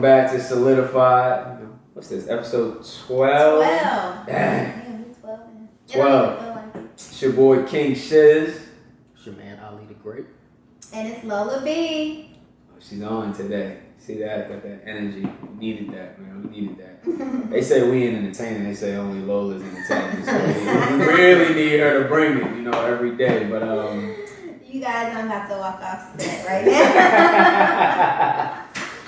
back to Solidified. What's this? Episode 12? 12. Dang. 12. 12. It's your boy King Shiz. It's your man Ali the Great. And it's Lola B. Oh, she's on today. See that? Got that energy. We needed that, man. We needed that. They say we ain't entertaining. They say only Lola's entertaining. So we really need her to bring it, every day. But you guys, I'm about to walk off set right now.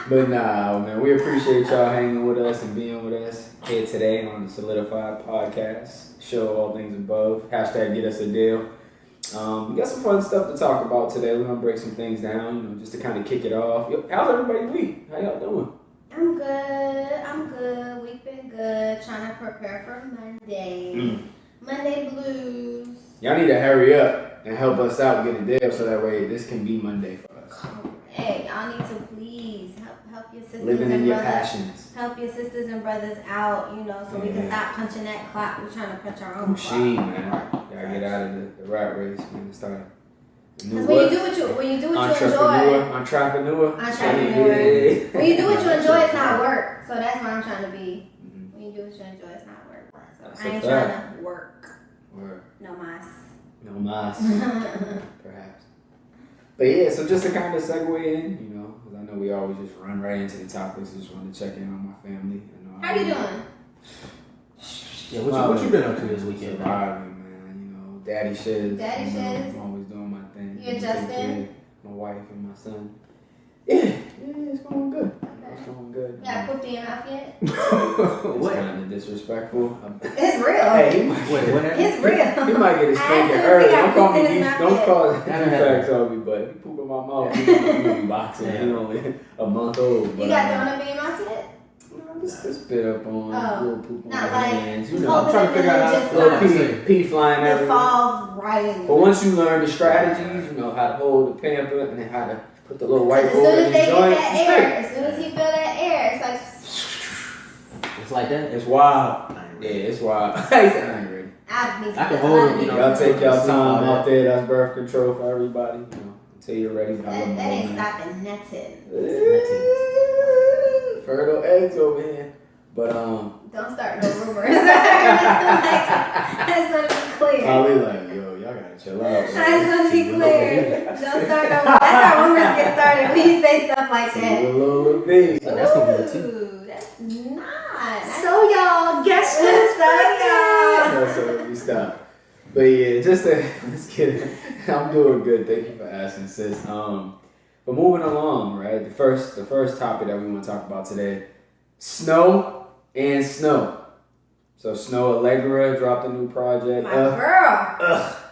But nah, man, we appreciate y'all hanging with us and being with us here today on the Solidified Podcast. Show all things above. Hashtag get us a deal. We got some fun stuff to talk about today. We're gonna break some things down, just to kind of kick it off. How's everybody week? How y'all doing? I'm good. We've been good. Trying to prepare for Monday. Monday blues. Y'all need to hurry up and help us out get a deal so that way this can be Monday for us. Hey, y'all need to please help your sisters Living and in your brothers. passions. Help your sisters and brothers out, so we can stop punching that clock. We're trying to punch our own Machine, clock. man. Gotta get out of the rat race, man. Start. Because when you do what you enjoy. Entrepreneur. Yeah. When you do what you enjoy, it's not work. So that's what I'm trying to be. When you do what you enjoy, it's not work. So That's I ain't a trying fact. to work. No mas. No mas. Perhaps. But yeah, so just to kind of segue in, because I know we always just run right into the topics. I just wanted to check in on my family. How you doing? Yeah, what you been up to this weekend? Surviving, man. Daddy shiz. I'm always doing my thing. You adjusting? My wife and my son. Yeah, it's going good. It's going good. You got pooped in your mouth yet? It's kind of disrespectful. It's real. Hey, It's real. He might get his spanking early. Don't call it defects on me, but if he poop in my mouth, he's gonna be boxing. He's only a month old. You got thrown up in your mouth yet? Just spit up on, little poop on not my like, hands. I'm trying to figure out how little pee flying It everywhere. falls right in. But once you learn the strategies, how to hold the pamper and then how to put the little white as board soon in as the they joint. get that air, as soon as he feel that air, it's like. It's like that? It's wild. Yeah, it's wild. I ain't ready. I can hold it, Y'all take y'all time out there. That's birth control for everybody. Until you're ready. That ain't stopping nothing. Fertile eggs over here. But Don't start no rumors. That's gonna be clear. Probably like, yo, y'all gotta chill out. That's gonna be clear. Don't start no rumors. That's how rumors get started when you say stuff like that. Lola B. So that's gonna be the tea. Ooh, that's not. So y'all, guess what? That's what we stop. But yeah, just let's get it. I'm doing good. Thank you for asking, sis. But moving along, right? The first topic that we want to talk about today, Snoh and Snoh. So Snoh Aalegra dropped a new project. My girl.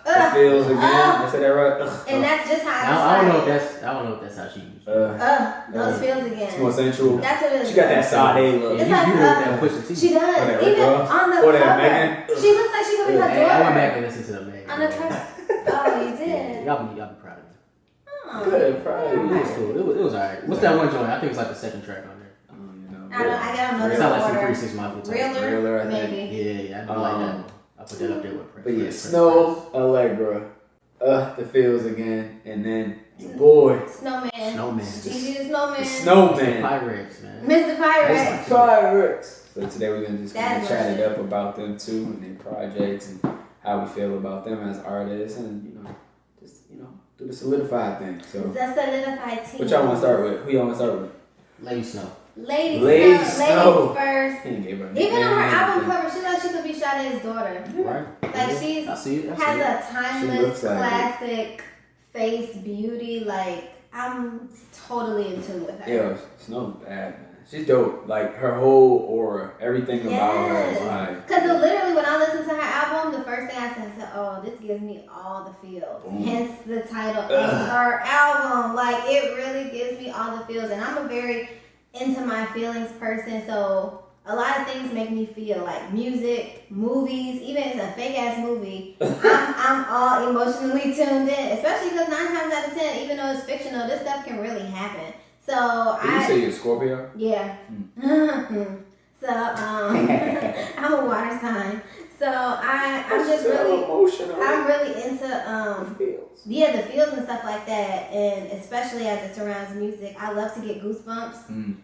It feels again. I said that right. And that's just how I don't know if that's how she used it. those feels again. It's more sensual. That's what it is. She got that side look. It's You like, know that push the T. She does. that Even Rick Ross? on the Or that cover. Megan? She looks like she could be her Hey, I went daughter. back and listened to the Megan. On the cover. Oh, you did? Yeah, y'all be proud of me. Oh. Good, It probably. was cool. It was alright. What's that one joint? I think it's like the second track on there. I don't know It the sounds like some order. 36 Mafia. Realer, I think. maybe. Yeah, I do like that one. I put that up there with Prince. But yeah, Snoh Aalegra, the feels again, and then your boy, Snowman. Jeezy the Snowman. Snowman. Pirates, man. Mr. Pirate. Mr. Pirates. So today we're gonna just kind of That's chat my it up about them too and their projects and how we feel about them as artists and just do the solidified thing. So The Solidified team. what y'all want to start with? Who y'all want to start with? Lady Snoh. Lady Snow. Ladies first. He didn't give her a Even name. on her album cover, she looks like she could be shot at his daughter. Right? Like she's I see it. has a timeless looks like classic face beauty. Like I'm totally in tune with her. Yo, Snow's bad, man. She's dope. Like her whole aura, everything about her is like. Because literally, when I listened to her album, the first thing I said, "Oh, this gives me all the feels." Boom. Hence the title of her album. Like it really gives me all the feels, and I'm a very into my feelings person, so a lot of things make me feel, like music, movies, even if it's a fake ass movie, I'm all emotionally tuned in, especially because 9 times out of 10, even though it's fictional, this stuff can really happen. So Did you say you're a Scorpio? yeah. So I'm a water sign. So I'm just really emotional. I'm really into the feels. Yeah, the feels and stuff like that, and especially as it surrounds music, I love to get goosebumps.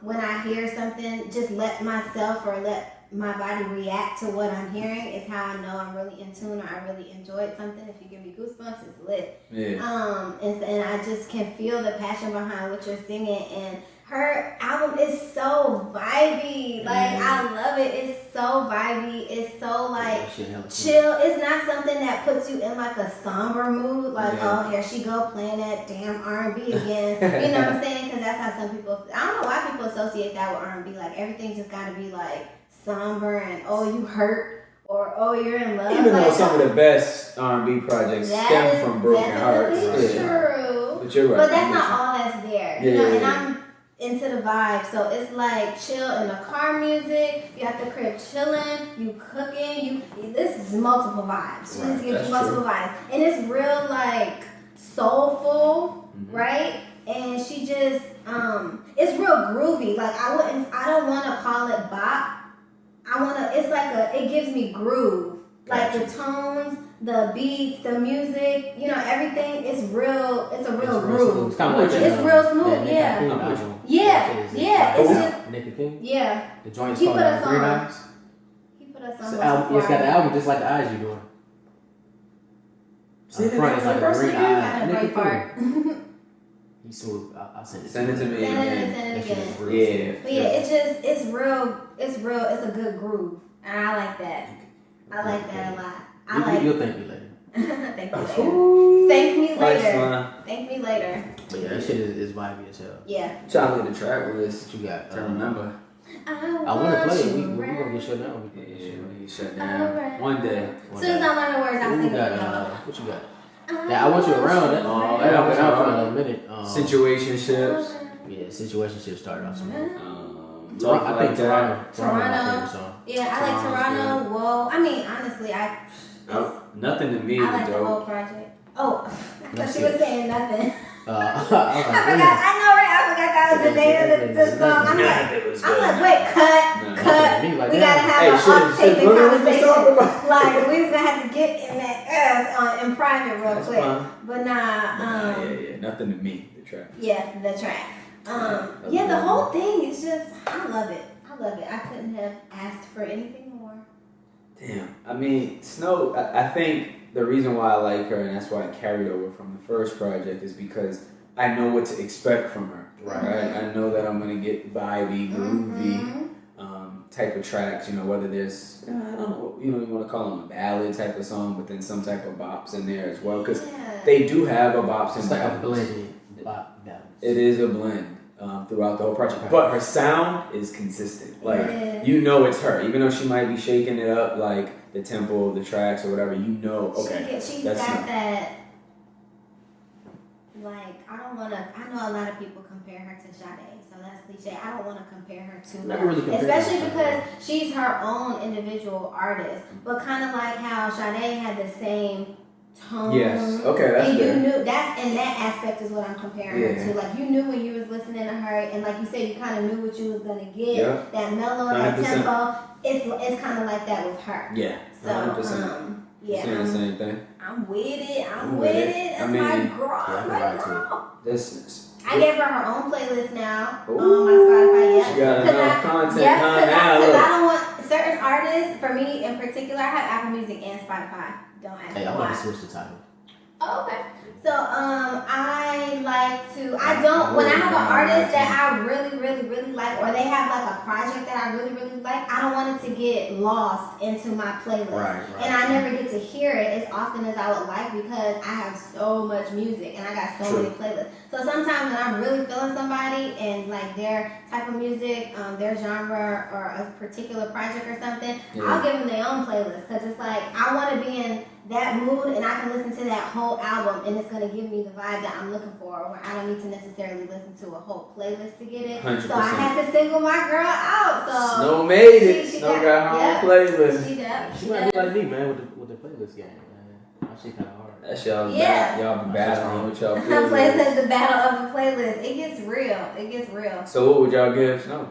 When I hear something, just let myself or let my body react to what I'm hearing is how I know I'm really in tune or I really enjoyed something. If you give me goosebumps, it's lit. Yeah. And I just can feel the passion behind what you're singing, and her album is so vibey. Like, I love it. It's so vibey. It's so, like, chill. It's not something that puts you in, like, a somber mood. Like, oh, here she go playing that damn R&B again. You know what I'm saying? Because that's how some people... I don't know why people associate that with R&B. Like, everything just got to be, like, somber and, oh, you hurt. Or, oh, you're in love. Even though some of the best R&B projects stem from broken hearts. That's true. But you're right. But that's not all that's there. You know, and I'm into the vibe, so it's like chill in the car music. You at the crib chilling, you cooking. This is multiple vibes. She just gives you multiple vibes, and it's real like soulful, right? And she just it's real groovy. Like I don't want to call it bop. It's like it gives me groove. Like the tones, the beats, the music, you know, everything is real. It's a real groove. It's kind of like it's real smooth, yeah. It's just Nick King. Yeah. The joint is called Three Knives. He put us on. It's got the album just like the eyes you're doing. See, the front is like a green eye. Nick King. He's smooth. I'll send it. Send it to me. Send it again. Yeah. But yeah, it's real. It's a good groove, and I like that. I like that a lot. You'll thank me later. Thank me later. Thank me later. Nice, Thank me later. But yeah, that shit is vibey as hell. Yeah. Trying to get the track list. What you got? To remember. I want to play it. We gonna get shut down. Yeah, we get shut down. One day. As soon as I learn the words, I'll sing it. What you got? Yeah, I want you around. That been out for a minute. Situationships. Yeah, situationship started off smooth. I think Toronto. Yeah, I like Toronto. Whoa. I mean, honestly, nothing to me I was like the dope. whole project. Oh, I thought she was saying nothing. I forgot. I know, right? I forgot that was the name of the song. I'm like, wait, cut. We gotta have an off-taping conversation. Like, we was gonna have to get in that ass in private real quick. But nah. Yeah. Nothing to me. The track. Yeah, the track. The whole thing is just, I love it. I couldn't have asked for anything more. Damn. I mean, Snoh, I think the reason why I like her, and that's why I carried over from the first project, is because I know what to expect from her. Right? I know that I'm going to get vibey, groovy type of tracks, you know, whether there's, I don't know, you want to call them a ballad type of song, but then some type of bops in there as well. Because they do have a bops and like ballads. a blended bop balance. It is a blend. Throughout the whole project, but her sound is consistent. Like you know, it's her, even though she might be shaking it up, like the tempo of the tracks or whatever. You know, okay, she's got that. Like I know a lot of people compare her to Sade, so that's cliche. I don't want to compare her to her, especially because she's her own individual artist. But kind of like how Sade had the same tone. Yes. Okay, that's and good. You knew that aspect is what I'm comparing her to. Like you knew when you was listening to her, and like you said, you kind of knew what you was gonna get. Yeah. That mellow, 100%. That tempo. It's kind of like that with her. Yeah. 100%. Yeah. Saying the same thing. I'm with it. That's my girl. I gave her own playlist now on my Spotify. Yeah. She got enough content. Because I don't want certain artists. For me in particular, I have Apple Music and Spotify. Don't ask me why. I want to switch the title. Oh, okay. So, I like to, when I have an artist that I really, really, really like, or they have like a project that I really, really like, I don't want it to get lost into my playlist. Right. And I never get to hear it as often as I would like because I have so much music and I got so many playlists. So sometimes when I'm really feeling somebody and like their type of music, their genre or a particular project or something, I'll give them their own playlist because it's like, I want to be in that mood and I can listen to that whole album and it's going to give me the vibe that I'm looking for, where I don't need to necessarily listen to a whole playlist to get it. 100%. So I had to single my girl out. So Snoh made it. Snoh got her own playlist. She might be like me, man, with the playlist game, man. That shit kind of hard. That's y'all be battling with y'all playlist. The battle of the playlist. It gets real. So what would y'all give Snoh?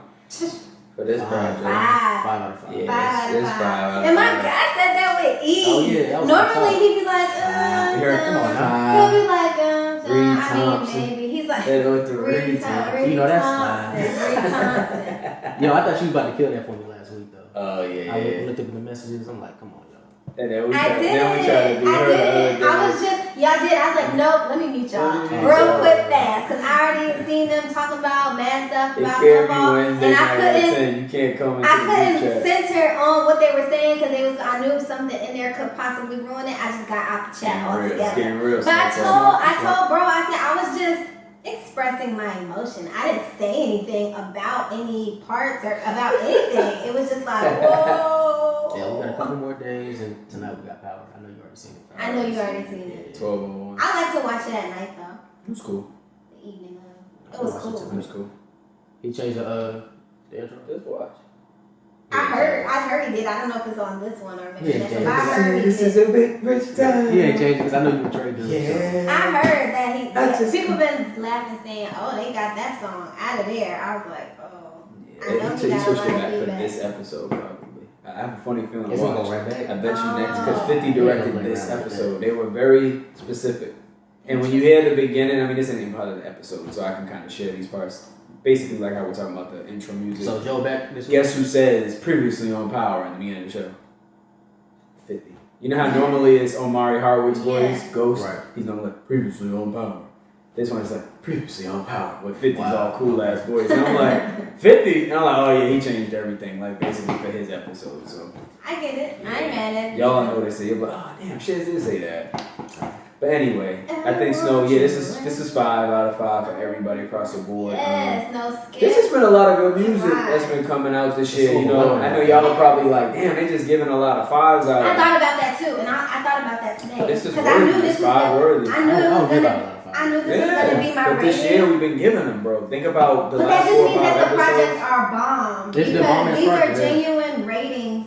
For this project. 5 out of 5. Yeah, 5 it's out of 5. And my dad said that with ease. Oh, yeah, that was Normally he'd be like, come on now. he'll be like, Reed I Thompson. mean, maybe. He's like, They went to Reed Reed Thompson. You know, that's Reed Thompson. Yo, I thought she was about to kill that for me last week, though. Oh, yeah. I looked up the messages. I'm like, come on, yo. And then we I tried, did then we tried to it. do her the other day. I was just, y'all did. I was like, nope, let me meet y'all real quick fast. Because I already had seen them talking about mad stuff It about can't be football. Wednesday And I night at couldn't, 10. You can't come into I the couldn't group chat. center on what they were saying because I knew something in there could possibly ruin it. I just got out the chat It's altogether. getting real. But I sometimes. told bro, I said I was just expressing my emotion. I didn't say anything about any parts or about anything. It was just like, whoa. Yeah, we got a couple more days, and tonight we got Power. I know you already seen it. I know you already seen it. 12:01. I like to watch it at night though. It was cool. The evening of. It was cool. It was cool. He changed the intro. Just watch. I heard he did. I don't know if it's on this one or maybe Yeah, next yeah. one. But I heard he This is did. a big rich time. He ain't changed because I know you were trading him. Yeah. I heard that he. I just- People been laughing saying, "Oh, they got that song out of there." I was like, "Oh." I know He he got a switched lot it of back for feedback. this episode, probably. I have a funny feeling. Is he Watch. going right back? I bet you next, Oh. because 50 directed Yeah, this right. episode. They were very specific. And when you hear the beginning, I mean, this isn't even part of the episode, so I can kind of share these parts. Basically, like how we're talking about the intro music. So Joe back this week? Guess who says previously on Power in the beginning of the show? 50. You know how normally it's Omari Hardwick's voice, Ghost? Right. He's normally like, previously on Power. This one is like, previously on Power, with 50's Wow. all cool ass voice. And I'm like, 50? And I'm like, oh yeah, he changed everything, like basically for his episode. So I get it. I ain't mad at it. y'all know what they say. You're like, oh damn, shit did say that. But anyway, I think Snoh, yeah, this is 5 out of 5 for everybody across the board. Yes, no skip. There's just been a lot of good music that's been coming out this year. You know, I know y'all are probably like, damn, they just giving a lot of 5s out. I thought about that too, and I thought about that today. This is 'Cause I knew worthy. this It's was 5 gonna- worthy. I knew it was I don't give gonna. out a lot of I knew this was gonna be my but this rating. year we've been giving them, bro. Think about the But that last just 4 or means 5 that the projects episodes. are bombed. It's the Because bombest these are project, yeah. genuine ratings,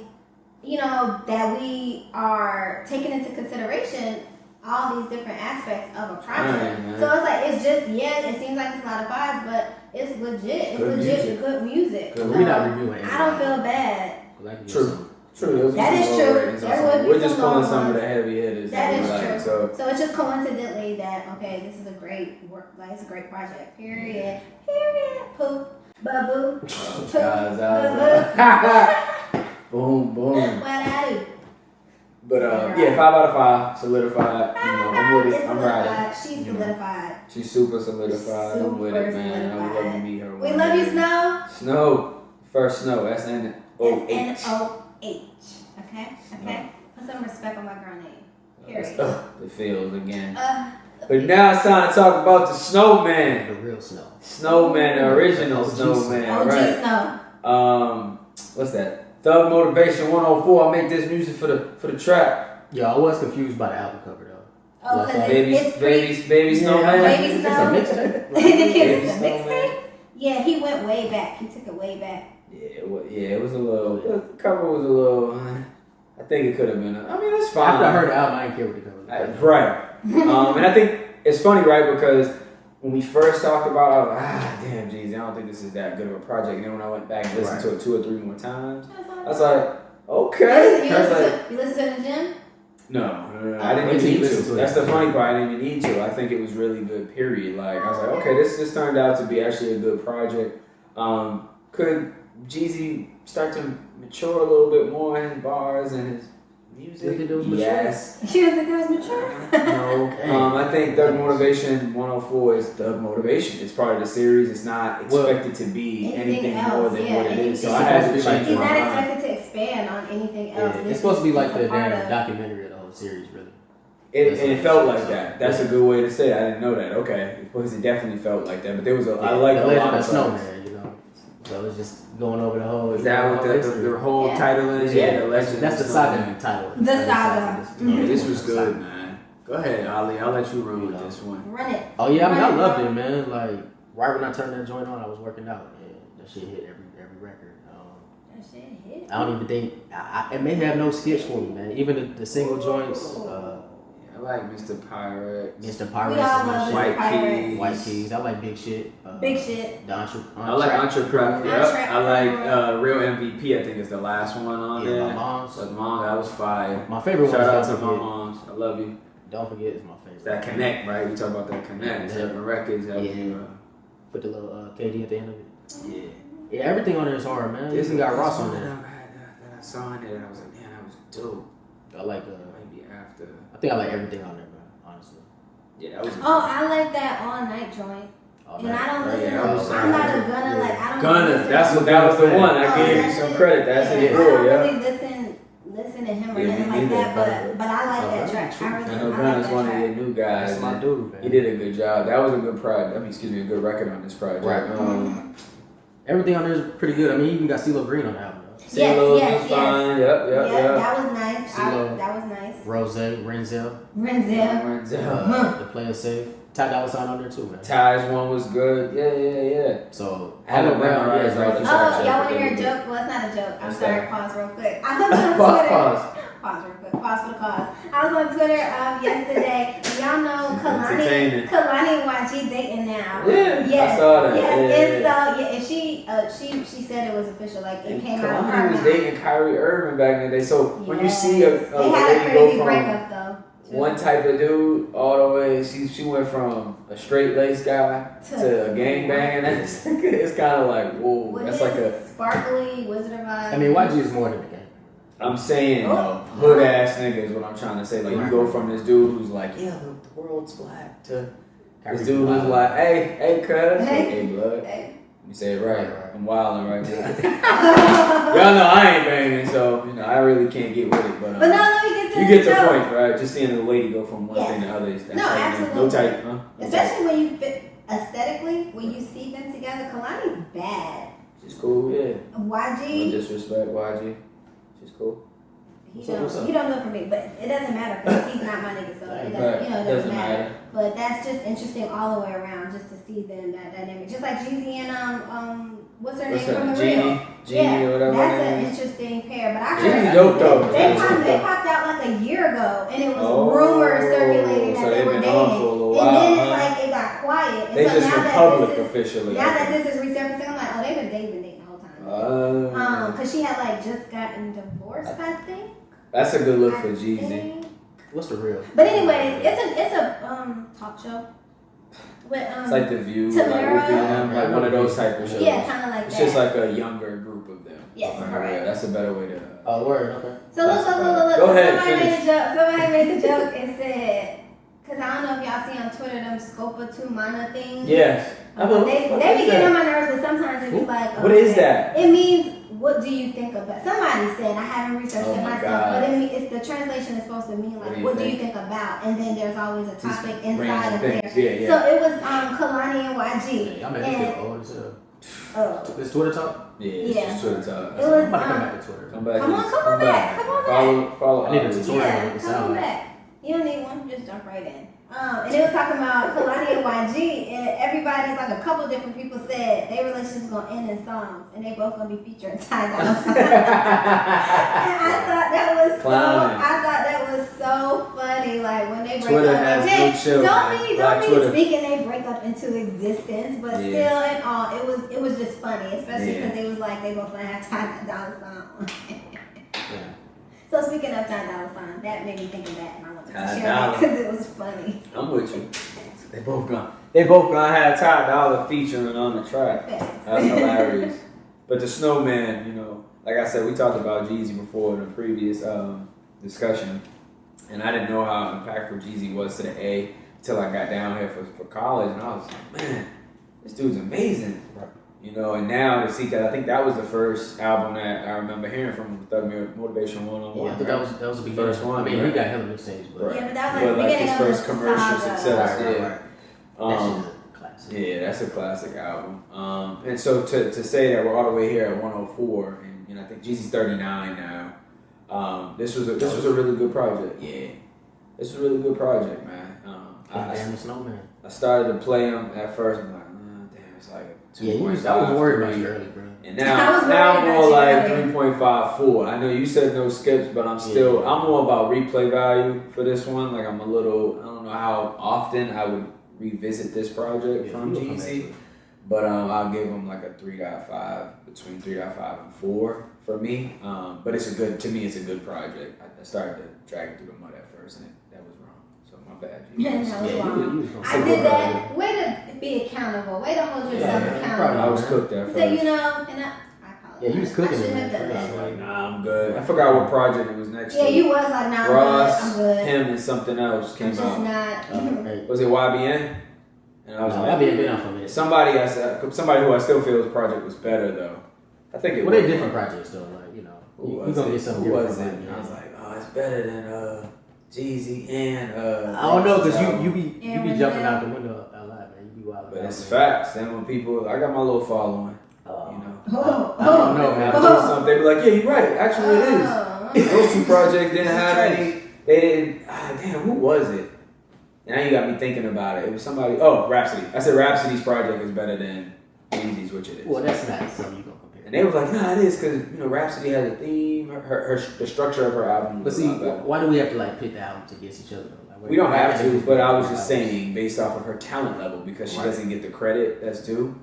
you know, that we are taking into consideration all these different aspects of a project. Right, man. So it's like, it's just, yeah, it seems like it's a lot of 5s, but it's legit. It's Good legit music. good music. Good. So We're not reviewing I don't feel bad. True. True. That is true. There would be We're just some pulling low some of ones. the heavy hitters. That we is like, true. So So it's just coincidentally that, okay, this is a great work, like it's a great project. Period. Period. Poop. Ba-boo. Poop. boom, boom. What I do? But yeah, 5 out of 5, solidified. You know, I'm with It's it. I'm solidified. riding. She's You know. solidified. She's super solidified. I'm with it, Super man. I would love to solidified. meet her. We one love you, day. Snow. Snow. First Snow. S-N-O-H. S-N-O-H. Okay? Okay? Put some respect on my girl name. Period. The feels again. The But now it's time to talk about the Snowman. The real Snow. Snowman, the original OG Snowman. OG Right. Snow. What's that? Thug Motivation 104. I make this music for the trap. Yeah, I was confused by the album cover though. Oh, because Baby Snowman. Baby Snow. It's a mixtape. The kid Baby is a Snowman. mixtape? Yeah, he went way back. He took it way back. Yeah, it was a little. The cover was a little. I think it could have been. I mean, it's fine. After I heard the album, I didn't care what the cover was. Right. And I think it's funny, right? Because when we first talked about it, I was like, damn, Jeezy, I don't think this is that good of a project. And then when I went back and listened to it 2 or 3 more times, I was like, okay. You listen to it in the gym? No, I didn't even need to. That's the funny part. I didn't even need to. I think it was really good. Period. Like I was like, okay, this turned out to be actually a good project. Could Jeezy start to mature a little bit more in his bars and his music? You think it was mature? Yes. You don't think it was mature? No. I think Thug Motivation 104 is Thug Motivation. It's part of the series. It's not expected to be anything more than what it is. So I had to change He's my not mind. expected to expand on anything else. Yeah, This it's supposed to be like is the a part damn of- documentary of the whole series, really. And it felt like that. That's a good way to say it. I didn't know that. Okay. Because it definitely felt like that. But there was I like the a Legend lot of of Snowman, you know. So it's just going over the whole. Is that what the whole title is? Yeah, The Legend that's the of saga Snowman. title. The saga. Yeah, this was good, man. Go ahead, Ali. I'll let you run with this one. Run it. Oh yeah, I mean I Run it, loved bro. it, man. Like right when I turned that joint on, I was working out, and that shit hit every record. That shit hit. I don't even think it may have no skips for me, man. Even the single joints. I like Mr. Pirate. Mr. Pirate. We all love Mr. Pirate. White Keys. I like Big Shit. Big Shit. I like Entrepreneur. Yep. I like Real MVP. I think is the last one on there. My mom's. But Mom, that was fire. My favorite Shout one. out to my moms. I love you. Don't forget, it's my favorite. It's that Connect, right? We talk about that Connect. Certain records. Put the little KD at the end of it. Yeah. Yeah, everything on there is hard, man. This got Ross on there. That I saw in it, and I was like, man, that was dope. I like maybe after. I think I like everything on there, man. Honestly. Yeah, that was. I like that all night joint. And I don't listen to. I'm not a Gunna. Like I don't. Gunna. That was the one. I gave you some credit. That's it. I don't really listen to him or nothing like that. But I like that track. I know Gunna's one of your new guys. That's my dude, man. He did a good job. That was a good project. A good record on this project. Right. Everything on there is pretty good. I mean, you even got CeeLo Green on the album. Yes. Fine. Yep. That was nice. That was nice. Rose, Renzel. The Player Safe. Ty Dolla $ign on there too, man. Ty's one was good. Yeah. So all around, right? Y'all want to hear a joke? Well, it's not a joke. I'm sorry. Pause real quick. I was on Twitter. Pause real quick. Pause for the cause. I was on Twitter yesterday. Y'all know Kalani and YG dating now. Yeah, yes. I saw that. Yes, and she said it was official. Like it came out of her mouth. Was dating Kyrie Irving back in the day. So when you see they had a crazy breakup though. One type of dude all the way, she went from a straight laced guy to a gangbang, and it's kind of like whoa. With that's like a sparkly Wizard of Oz. I mean, YG is more than a gang. I'm saying hood ass nigga is what I'm trying to say. Like you go from this dude who's like, yeah, the world's black to this dude who's like, hey, cuz, hey, blood. Hey. You say it right. I'm wilding right now. Y'all know I ain't banging, so I really can't get with it. But no, let me get to you get the point, right? Just seeing the lady go from one thing to the other. Absolutely. No type, huh? Especially when you fit aesthetically, when you see them together. Kalani's bad. She's cool, yeah. YG. No disrespect, YG. She's cool. He don't know for me, but it doesn't matter because he's not my nigga, so it doesn't matter. But that's just interesting all the way around, just to see them that dynamic. Just like Jeezy and what's her name from the Real? Jeannie or whatever. That's an interesting pair. But I heard dope though. They popped out like a year ago, and it was rumors circulating that they were dating. And then it's like it got quiet. They just went public officially. Now that this is resurfacing, I'm like, they've been dating the whole time. Because she had like just gotten divorced, I think. That's a good look for Jeezy. What's the real? But anyways, it's a talk show. With, it's like The View, Tamara, like one of those type of shows. Yeah, kind of like it's that. It's just like a younger group of them. Yes, correct. That's a better way to. Oh, word, okay. So look. Go ahead, Somebody made the joke and said, because I don't know if y'all see on Twitter them Scopa 2 Mana things. Yes. They be getting on my nerves, but sometimes it be like, what is that? It means, what do you think about? Somebody said, I haven't researched it myself, God. but it's the translation is supposed to mean like, what do you think about? And then there's always a topic inside of there. Yeah. So it was Kalani and YG. Y'all made me feel old as hell. This Twitter talk? Yeah, it's just Twitter talk. It was, I'm about to come back to Twitter. Come on back. Follow. I need a tutorial. Yeah, come on back. You don't need one, just jump right in. And it was talking about Kalani and YG, and everybody's like a couple different people said their relationship's gonna end in songs, and they both gonna be featuring Ty Dolla $ign. And I thought that was so funny. Like when they break Twitter up, don't mean speaking they break up into existence, but still in all, it was just funny, especially because it was like they both gonna have Ty Dolla $ign. So speaking of Ty Dolla $ign, that made me think of that, and I wanted to share that because it was funny. I'm with you. They both gonna have Ty Dolla featuring on the track. That's hilarious. But the Snowman, like I said, we talked about Jeezy before in a previous discussion, and I didn't know how impactful Jeezy was to the A until I got down here for college, and I was like, man, this dude's amazing. And now to see, because I think that was the first album that I remember hearing from Thug Motivation 101. Yeah, I think that was the first one. I mean, he got hella mixtapes, but yeah, but that was like the beginning his first commercial success. Right. That's a classic. Yeah, that's a classic album. And so to say that we're all the way here at 104, and I think Jeezy's 39 now. This was a really good project. Yeah, this was a really good project, man. The Snowman. I started to play him at first. I'm like, damn, it's like. I was worried about you early, bro. And now I'm more like 3.5, 4. I know you said no skips, but I'm more about replay value for this one. Like I don't know how often I would revisit this project from Jeezy, but I'll give him like a 3.5, between 3.5 and 4 for me. But it's a good project. I started to drag it through the mud at first, and that was wrong. So my bad. Yeah, that was wrong. I did that. Way to be accountable. Way to hold yourself accountable. I was cooked at first. So, and I apologize. Yeah, you was cooking. I shouldn't have done I was that. like, nah, I'm good. I forgot what project it was next to. Yeah, you was like, nah, Ross, I'm good. him, and something else came I'm out. just not. Was it YBN? And I was like, YBN been out for a minute. Somebody who I still feel his project was better though. I think it was. Well, they're different projects though. Like you gonna get something different from it. I was like, oh, it's better than Jeezy and I don't know, cause you be jumping out the window a lot, man. You be wild. But it's facts. Then when people, I got my little following. I don't know, man. They be like, yeah, you're right. Actually, it is. Those two projects didn't have any. They didn't. Damn, who was it? Now you got me thinking about it. It was somebody. Oh, Rhapsody. I said Rhapsody's project is better than Jeezy's, which it is. Well, that's not something you gonna compare. And they was like, nah, it is because Rhapsody has a theme. The structure of her album. But see, why do we have to like pit the albums against each other? Like, we don't have to. But I was just saying, based off of her talent level, because she doesn't get the credit that's due.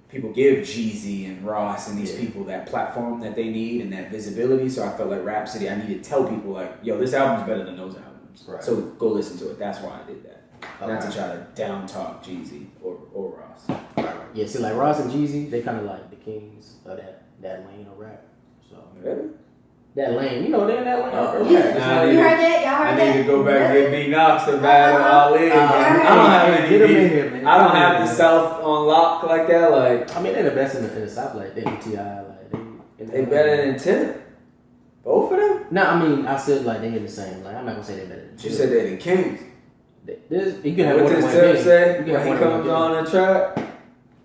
People give Jeezy and Ross and these people that platform that they need and that visibility. So I felt like Rhapsody, I need to tell people like, yo, this album's better than those albums. Right. So go listen to it. That's why I did that. Okay. Not to try to down talk Jeezy or Ross. Right. Yeah, see, like Ross and Jeezy, they kind of like the kings of that lane of rap. So really? That lane, they're in that lane. You heard that? Y'all heard that? I need to go back and get B Knox to battle Ali. I don't have the South on lock like that. Like I mean, they're the best in the South. Like they T.I. Like they better than Tip. Both of them? No, I mean I said like they in the same. Like I'm not gonna say they're better than Tip. You said they're the kings. You can have what does Tip say when he comes on the track?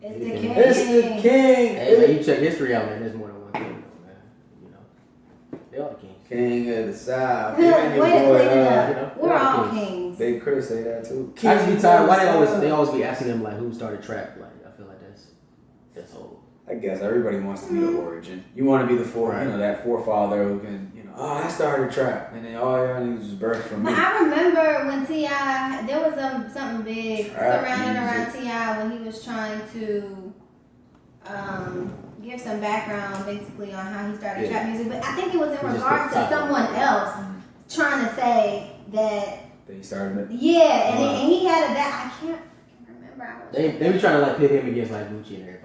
It's the king. It's the king. Hey, you check history out, man. There's more than one king, though, man. They all the kings. King of the South. Way to clean it up. We're all kings. Big Chris say that too. I just be tired. Why they always be asking them like who started trap? Like I feel like that's old. I guess everybody wants to be the origin. You want to be the that forefather who can, I started trap, and then all y'all niggas was birthed from me. I remember when T.I. there was something big surrounding around T.I. when he was trying to give some background basically on how he started trap music, but I think it was in regards to someone else trying to say that he started it. Yeah, and he had I can't remember. They were trying to like pit him against like Gucci and everybody.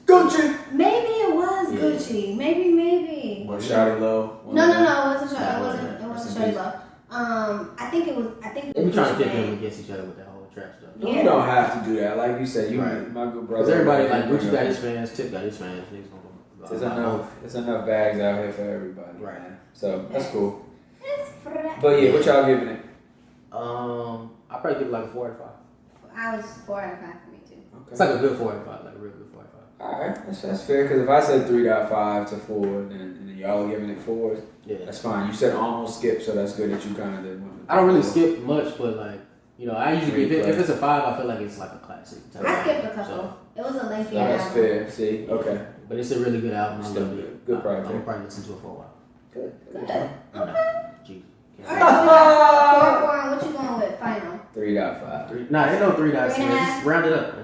Gucci. Maybe it was Gucci. Maybe. Or Shawty Low. No, it wasn't Shawty. It wasn't Shawty Low. I think it was. They were trying to pit them against each other with that whole trap stuff. Yeah. You don't have to do that. Like you said, my good brother. Because everybody like Gucci got his fans, Tip got his fans. There's enough bags out here for everybody. Right. Man. So that's cool. But yeah, what y'all giving it? I probably give it like a 4 out of 5. I was 4 out of 5 for me too. Okay. It's like a good 4 out of 5, like a real good 4 out of 5. Alright, that's fair, because if I said 3.5 to 4, and then y'all are giving it 4s, that's fine. You said almost skip, so that's good that you kind of did one. I don't really skip much, but like, I usually if it's a 5, I feel like it's like a classic. I skipped a couple. So, it was a lengthy album. That's fair, see? Okay. But it's a really good album. Still good project. I'm probably listen to it for a while. Good. Jeez. Alright, what you going with? Final? 3.5. Nah, ain't no 3.6. Just round it up, man.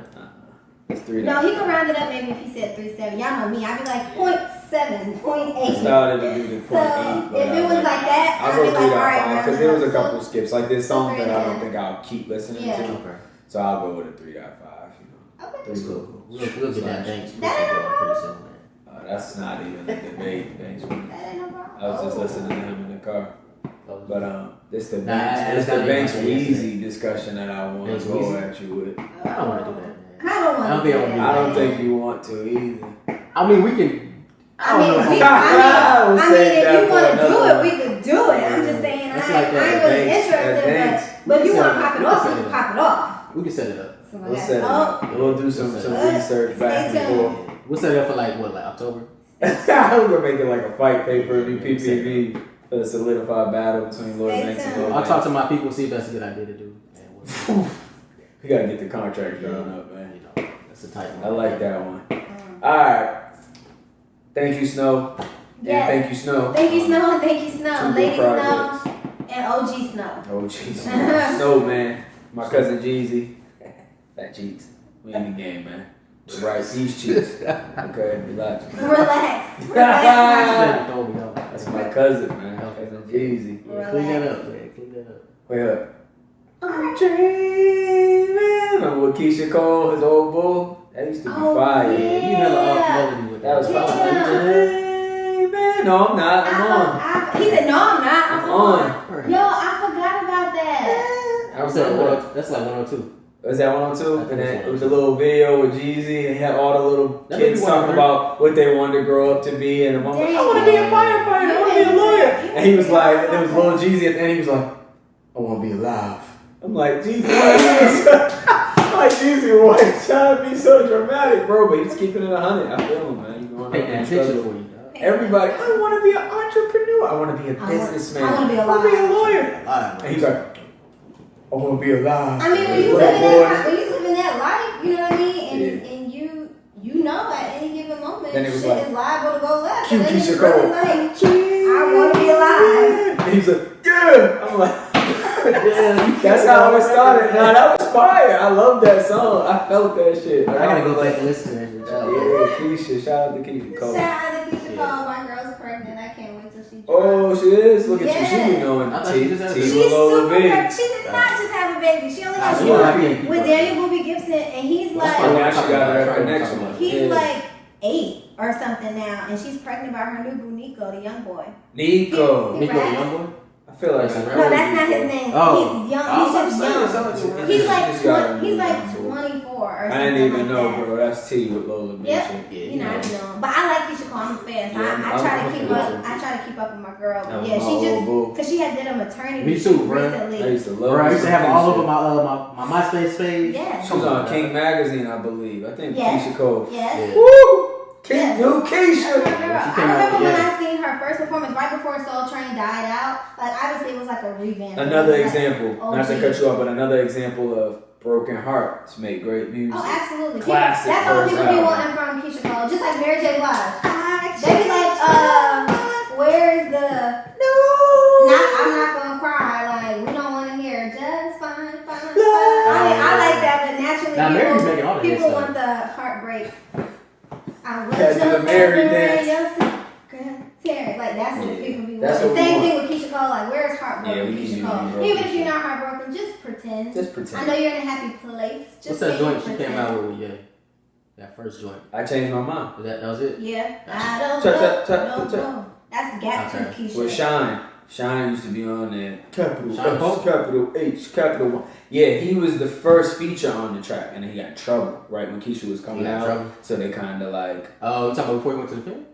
It's 3. No, he can round it up maybe if he said 3.7. Y'all know me. I'd be like 0.7, 0.8. I started to do the 0.8. So if it was like that, I'd be like, all right, because there was a couple skips. Like there's songs that I don't think I'll keep listening to. Okay. So I'll go with a 3.5. Okay. 3 cool. We'll get that thanks pretty soon, man. That's not even a debate. Thanks, man. That ain't no problem. I was just listening to him in the car. But this the Nah, Banks Weezy discussion that I want to go at you with. I don't want to do that, man. I don't think you want to either. I mean, we can. I mean, if you want to do it, we could do it. I'm just saying, I ain't really interested, but if you want to pop it off, you can pop it off. We can set it up. We'll set it up. We'll do some research back and forth. We'll set it up for like October? We're gonna make it like a fight pay-per-view PPV for the solidified battle between Lord Banks and Lord I'll talk to my people, see if that's a good idea to do. We gotta get the contract drawn up, man. That's a tight one. I like that one. Alright. Thank you, Snoh. Yes. And thank you, Snoh. Thank you, Snow, and thank you, Snow. Two Lady good Snow projects. and OG Snow. Oh, jeez. Snowman. My cousin Jeezy. Fat cheeks. We in the game, man. Right, these cheeks. Okay, relax. Man. Relax. That's my cousin, man. Cousin Jeezy. Yeah, clean that up, man. Clean that up. Wait up. I'm dreaming. Remember with Keisha Cole, his old bull? That used to be fire. Yeah. You hella off melody with That was fire. Yeah. I'm dreaming. No, I'm not. I'm on. He said, no, I'm not. I'm on. Right. Yo, I forgot about that. That's like 102. Was that 102? And then it was a little video with Jeezy, and he had all the little kids talking about what they wanted to grow up to be, and one was like, I want to be a firefighter, I want to be a lawyer. And he was like, and there was little Jeezy at the end, he was like, I want to be alive. I'm like, Jeezy, I'm like, Jeezy, why you trying to be so dramatic, bro? But he's keeping it 100. I feel him, man. He's going Paint that picture for you, dog. Everybody, I want to be an entrepreneur. I want to be a businessman. I want to be alive. I want to be a lawyer. Alive, And he's like, I want to be alive. I mean, when you living that life, you know what I mean, and you know at any given moment, Then it was shit like, is liable to go left. Cue And then it's Keisha really Cole. like, I want to be alive. And he's like, yeah. I'm like, that's how it started. Nah, that was fire. I love that song. I felt that shit. I gotta go back and listen to that shit. Yeah, Keisha. Shout out to Keisha Cole. Shout out to Keisha Cole. My girl's pregnant. I can't wait till she drops. Oh, she is. Look at you. She Yes. be knowing. I thought she just had a baby. She's Lola super B. pregnant. She did not just have a baby. She only got she one had with Daniel Booby Gibson, and he's Oh, like, now she got her next one. he's Yeah. like 8 or something now, and she's pregnant by her new boo Nico, the young boy. Nico. He Nico the raps. young boy? I feel like No, I No, know that's not his Nico. name. Oh. He's young. I He's was just saying, young. something to her. He's like Just got her he's like new 24 or I something didn't even like know, that. bro. That's T with Lola B. Yep. shit. Yeah, You know, I know. But I like Keisha Cole. I'm a fan. So Yeah, I try to I'm keep a up. fan. I try to keep up with my girl. That But was yeah, my she just old boo. because she had did a maternity Me too, bro. recently. I used to love Bro, I used to have Keisha. all over my MySpace page. Yeah. She was on King Magazine, I believe. I think Yes. Keisha Cole. Yes. Yeah. Woo! King, Yes. new That's Keisha. my girl. She I came out, remember when yeah. I seen her first performance right before Soul Train died out. Like obviously it was like a revamp. Another Like, example, not to OG. cut you off, but another example of broken hearts make great music. Oh, absolutely. Classic That's all first people be album. wanting from Keisha Cole. Just like Mary J. Blige. They be like, where's the I'm not gonna cry. Like we don't want to hear just fine. I like that, but naturally Now, Mary's making all the hits, people though. want the heartbreak. I wish Yeah, do the Mary dance. Like that's what Yeah, people be that's wanting. what we Same want. thing with Keisha Cole. Like where's Yeah, heartbroken we need Keisha you Cole? to be broken. Even if you're not heartbroken, just pretend. Just pretend. I know you're in a happy place. Just What's that say joint she pretend. came out with? Yeah. That first joint. I changed my mind. That was it? Yeah, I don't Check, know. check, check, No, check. no. That's Gap Okay. Tooth Keisha. With Shine. Shine used to be on there. Capital Shine S, Pope? capital H, capital 1. Yeah, he was the first feature on the track, and then he got in trouble right when Keisha was coming He got in out. trouble? So they kind of like, Oh, you talking about before he went to the film?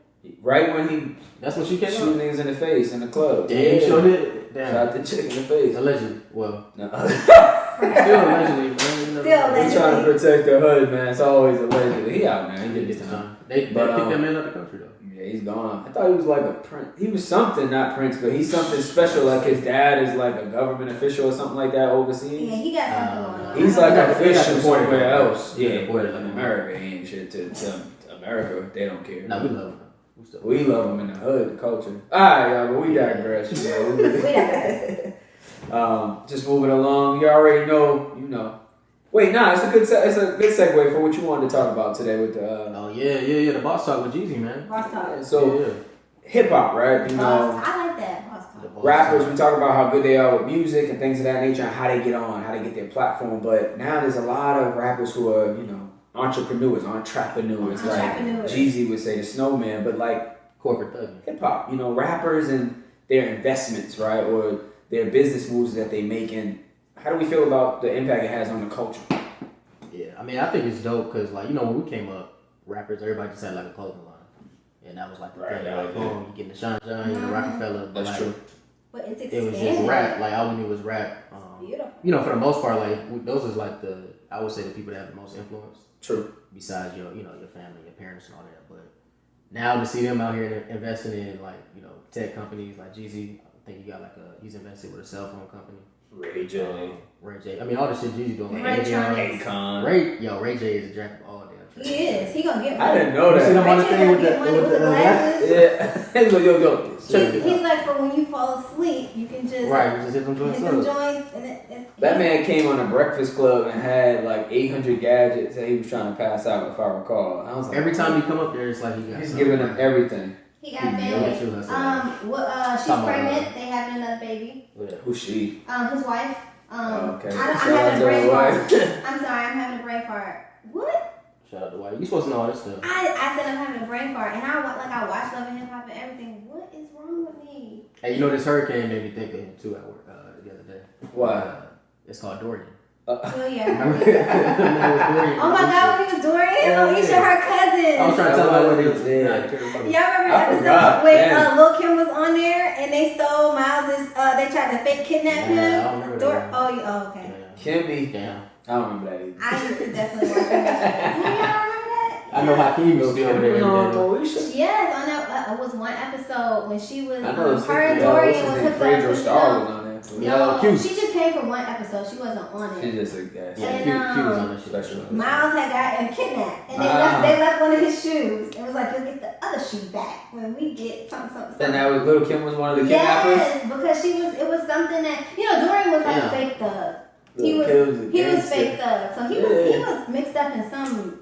right when he That's what she came shooting out? niggas in the face in the club. Damn, you sure did? Damn. Shot the chick in the face. Allegedly. Well, No. still allegedly, man. Still They allegedly. trying to protect the hood, man. It's always allegedly. He out now. He did his This time. time. They But, kicked that man out of the country, though. Yeah, he's gone. I thought he was like a prince. He was something, not prince, but he's something special. Like his dad is like a government official or something like that overseas. Yeah, he got something going on. He's like He got official deported, somewhere though. else. He got Yeah, deported, but in like, America, he ain't shit to America. They don't care. No, we love him. still. We love him in the hood, the culture. Alright, y'all, but we digress. You know. We digress. Just moving along. You already know. You know. Wait, nah. It's a good segue for what you wanted to talk about today with the. Oh yeah. The boss talk with Jeezy, man. Boss talk. So yeah. hip hop, right? You know. Boss, I like that. Boss The talk. boss Rappers, talk. we talk about how good they are with music and things of that nature and how they get on, how they get their platform. But now there's a lot of rappers who are, you know, entrepreneurs. Like Jeezy would say the Snowman, but like Corporate thugging. hip hop, you know, rappers and their investments, right? Or their business moves that they make. And how do we feel about the impact it has on the culture? Yeah, I mean, I think it's dope because, like, you know, when we came up, rappers, everybody just had like a clothing line, and that was like the Right, thing. yeah, Like, yeah. boom, you getting the Sean John, you the Rockefeller. But That's like, true. But it's it expanded. was just rap. Like, all we knew was rap. Beautiful. You know, for the most part, like those is like I would say the people that have the most influence. True. Besides your family, your parents, and all that. But now to see them out here investing in like tech companies like Jeezy, I think he got he's invested with a cell phone company. Ray J. Ray J. I mean, all the shit Jeezy doing. Ray Akon. Ray J is a jack of all damn trades. He is. He gonna get money. I didn't know You that. see him on the Ray J thing gonna with get money with the the glasses. Yeah. He's like, yo. He's like, for when you fall asleep, you can just Right, just hit them joints hit them up. joints, and it That man came on the Breakfast Club and had like 800 gadgets that he was trying to pass out, if I recall. I was like, Every time you come up there, it's like he got he's something. giving them everything. He got family. She's pregnant. They having another baby. Who's she? His wife. Okay. I'm Shout having out a brain to fart. his wife. I'm sorry, I'm having a brain fart. What? Shout out to White. You supposed to know all this stuff. I said I'm having a brain fart, and I watch Love and Hip Hop and everything. What is wrong with me? Hey, you know this hurricane made me think of him too at work the other day. Why? It's called Dorian. Oh yeah. Remember that was Dorian? Oh my God, when he was Dorian, Alicia, her cousin. I was trying to tell her what he was. Yeah. Y'all remember the episode when Lil Kim was on there and they stole Miles's? They tried to fake kidnap him. I don't remember that. Oh, okay. Kimmy. Damn. I don't remember that either. I used to definitely watch that. Do y'all remember that? I know Hakeem was still there. Yes, I know. It was one episode when she was. I know it's her and Dorian was hooked up. Fredo Star was on there. No, Q. she just came from one episode. She wasn't on She's it. just a guy. Yeah, Q was on that shit. Special. Miles had got kidnapped, and they left one of his shoes. It was like, you'll get the other shoe back when we get something. And that was Little Kim was one of the kidnappers? Yes, because it was something that, Dorian was like a fake thug. He was fake thug. So he was mixed up in some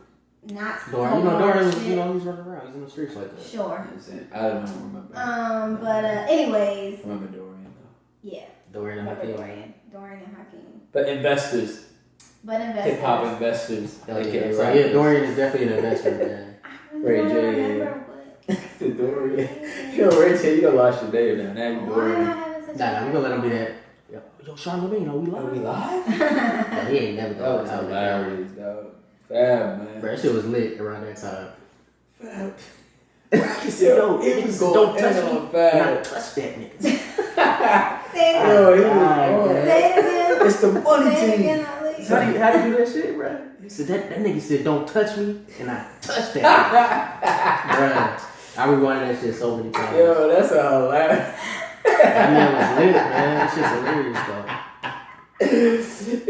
not Dorian, Dorian was, he's running around. He's in the streets like that. Sure. I don't remember. But anyways. Remember Dorian though. Yeah. Dorian and Hakeem. Dorian and Hakeem. But investors. Hip hop investors. Yeah, Dorian is definitely an investor, man. Ray J. Dorian. Yo, Ray J, you done lost your day now. Now you Dorian. Nah, we gonna let him be that. Yo, Sean Levine, are we live? Are we live? Yeah, he ain't never That going was out. hilarious, dog. Fab, man. Bro, that shit was lit around that time. Fab. He said, yo, niggas don't touch me. on Fab. Not touch that nigga. Say it Yo, he again. was Say it again. It's the money Say it team. again, Ali. How do you do that shit, bro? He said, that nigga said, don't touch me, and I touched that nigga. Bro, I rewinded that shit so many times. Yo, that's a hilarious. That man was lit, man. That shit's hilarious, though.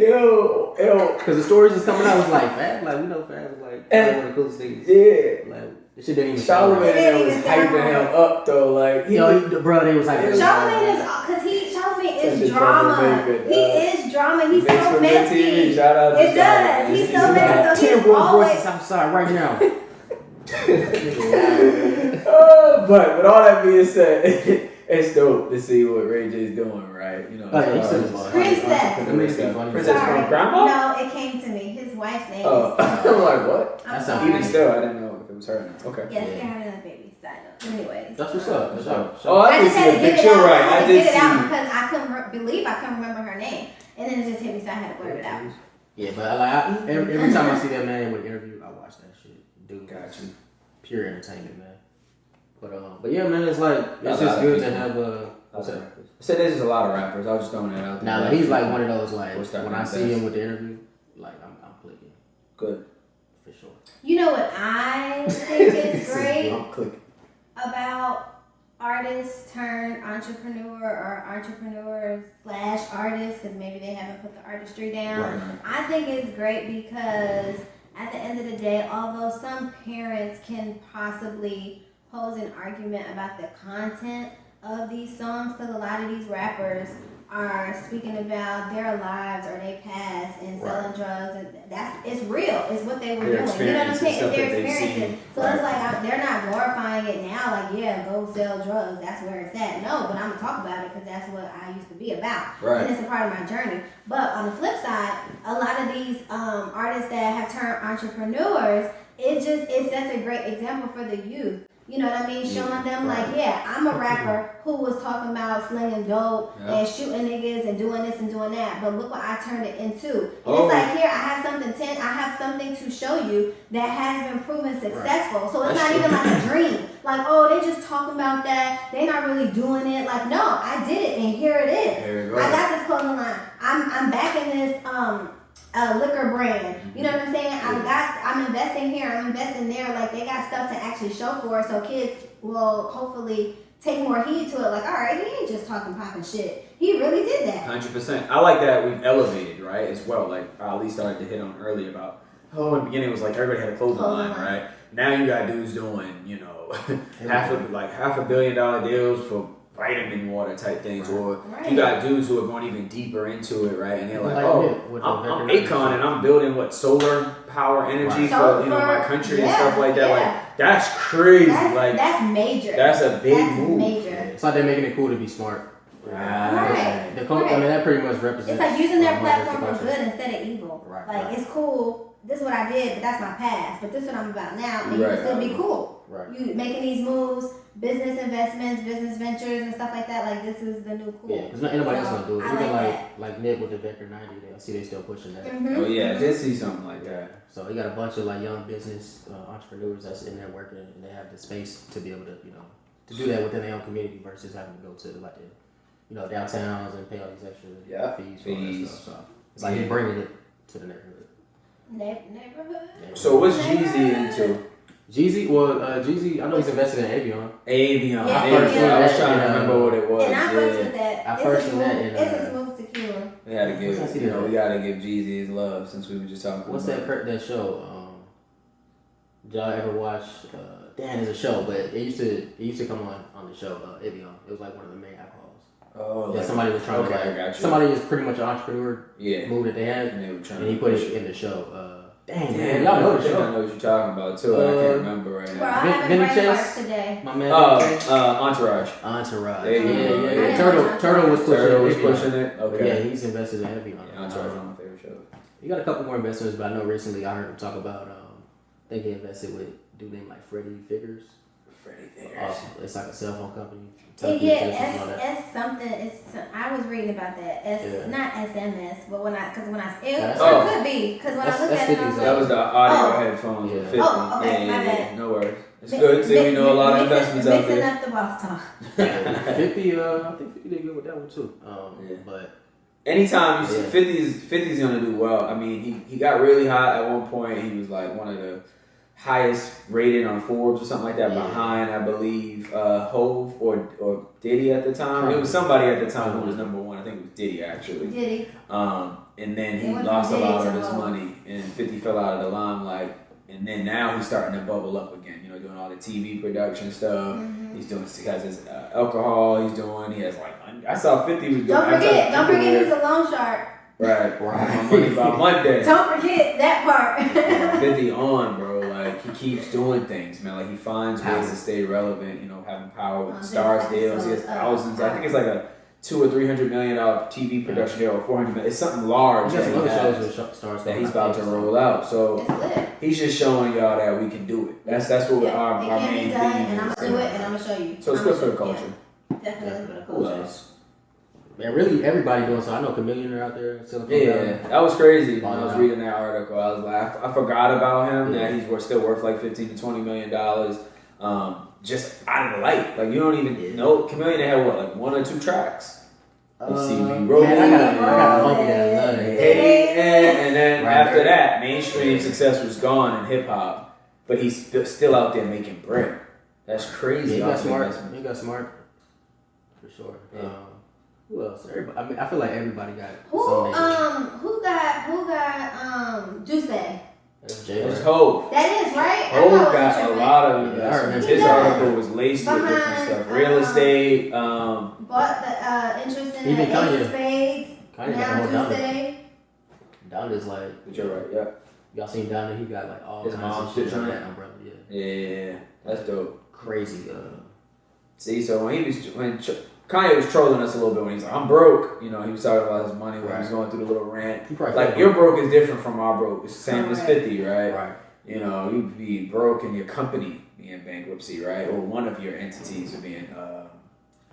Yo. Because the stories is coming out was like, Fab, like, we know Fab was like, one of the coolest things. Yeah. Like, this shit didn't even Charlamagne was hyping him up, though. Like, bro, they was like, Charlamagne is drama. He is drama. He's so messy. Shout out to It does. He's so messy. So he's Rolls always. Royces outside right now. But with all that being said, it's dope to see what Ray J's doing, right? Princess from Grandma? No, it came to me. His wife's name. Oh, I'm like, what? That sounds Even still, I didn't know if it was her or not. Okay. Yes, they're having a baby. Side note. Anyways. That's what's up. That's up. Oh, I did just see had a to get picture, it out. right? I had I to did get it out see. because I couldn't remember her name, and then it just hit me, so I had to blurt it out. Yeah, but like every time I see that man with an interview, I watch that shit. Dude, Got you. Pure entertainment, man. But yeah, man, it's like it's just good to have what's that? So there's just a lot of rappers. I was just throwing that out there. Now like, he's like one of those like What's that when I see him with the interview, like I'm clicking. Good. For sure. You know what I think is great I'm clicking. about artists turned entrepreneur or entrepreneurs / artists, because maybe they haven't put the artistry down. Right. I think it's great because at the end of the day, although some parents can possibly pose an argument about the content of these songs, because a lot of these rappers are speaking about their lives or their past and selling drugs, and it's real. It's what they were doing. You know what I'm saying? It's their experiences. So it's like they're not glorifying it now. Like, yeah, go sell drugs. That's where it's at. No, but I'm gonna talk about it because that's what I used to be about, and it's a part of my journey. But on the flip side, a lot of these artists that have turned entrepreneurs, it sets a great example for the youth. You know what I mean? Showing them like, yeah, I'm a rapper who was talking about slinging dope and shooting niggas and doing this and doing that, but look what I turned it into. And it's like, here, I have something to show you that has been proven successful. Right. So it's not even like a dream. Like, oh, they just talking about that. They not really doing it. Like, no, I did it and here it is. I got this clothing line. I'm back in this liquor brand. You know what I'm saying? I'm investing here, I'm investing there. Like, they got stuff to actually show for it, so kids will hopefully take more heed to it. Like, all right, he ain't just talking popping shit. He really did that. 100%. I like that we've elevated, right, as well. Like Ali started to hit on earlier about, in the beginning it was like everybody had a clothing line, right? Now you got dudes doing, half $500 million deals for vitamin water type things, or you got dudes who are going even deeper into it, right? And they're like, I'm Akon and I'm building solar power energy for my country and stuff like that. Like that's crazy. That's major. That's a big move. Major. It's like they're making it cool to be smart. Right. I mean, that pretty much represents. It's like using their platform for good instead of evil. Right. It's cool. This is what I did, but that's my past. But this is what I'm about now, and you can still be cool. Right. You making these moves, business investments, business ventures, and stuff like that. Like this is the new cool. Yeah, because not anybody else gonna do it. I Even like Nick with the Vector 90, I see they still pushing that. Mm-hmm. Oh yeah, I did see something like that. So you got a bunch of young business entrepreneurs that's in there working, and they have the space to be able to to do that within their own community versus having to go to the downtowns and pay all these extra fees for all that stuff. So it's like he's bringing it to the neighborhood. Neighborhood. So what's Jeezy into? Jeezy, I know he's invested in Avion. Avion. Yeah, I was trying to remember what it was. And I fucks with that. I first seen that in. It's a smooth tequila. We gotta give Jeezy his love since we were just talking. What's that show? Did y'all ever watch? It's a show, but it used to come on the show. Avion. It was like one of the main alcohols. Oh, somebody was trying to somebody is pretty much an entrepreneur. Yeah, move that they had, and he put it in the show. Man, y'all know the show. I know what you're talking about too. I can't remember right now. I haven't brain today. My man. Entourage. Yeah. Turtle was pushing it. Okay. Yeah, he's invested in Avion. Entourage is my favorite show. He got a couple more investments, but I know recently I heard him talk about. I think he invested with a dude named Freddie Figures. It's like a cell phone company. S something. I was reading about that. Not SMS, but it could be because when I looked at it, I was that was the audio headphones. Yeah. 50. Oh, okay, my bad. No worries. It's good. See, we know a lot of investments out there. Mixing up the boss talk. 50. I think 50 did good with that one too. But anytime you see 50's gonna do well. I mean, he got really hot at one point. He was like one of the highest rated on Forbes or something like that, behind I believe Hove or Diddy at the time. It was somebody at the time who was number one. I think it was Diddy actually. Diddy. And then he lost a lot of his money, and 50 fell out of the limelight. And then now he's starting to bubble up again. Doing all the TV production stuff. Mm-hmm. He has his alcohol. He has I saw 50 was doing. Don't forget he's a loan shark. Right. My money by Monday. Don't forget that part. 50 on, bro. He keeps doing things, man. He finds ways to stay relevant. Having power with stars deals. He has thousands. I think it's like a $200 or $300 million TV production deal, or $400 million. It's something large that he's about to roll out. So he's just showing y'all that we can do it. That's what our main thing is. And I'm gonna do it, and I'm gonna show you. So it's good for the culture. Definitely for the Who culture. else? Man, really everybody doing so. I know Chameleon are out there. That was crazy. When I was reading that article, I was like, I forgot about him. That he's still worth like $15 to $20 million. Just out of the light. You don't even know. Chameleon had what, one or two tracks. You see me rolling. Man, I got a homie that love it. And then after that, mainstream success was gone in hip hop, but he's still out there making bread. That's crazy. He got smart. For sure. Yeah. Who else? Everybody. I feel like everybody got. Who got Juice? It's Hove. That is right. Hove got a lot of investments. His article was laced with different stuff. Real estate. Bought the interest in the Ace of Spades. Kanye now Juice. Donda's but you're right. Yeah. Y'all seen Donda? He got all his kinds of shit on that umbrella. Yeah. That's dope. Crazy. See, so when Kanye was trolling us a little bit when he's like, I'm broke. He was talking about his money when he was going through the little rant. Your broke is different from our broke. It's the same as 50, right? Right. You'd be broke and your company be in bankruptcy, right? Or one of your entities would be in,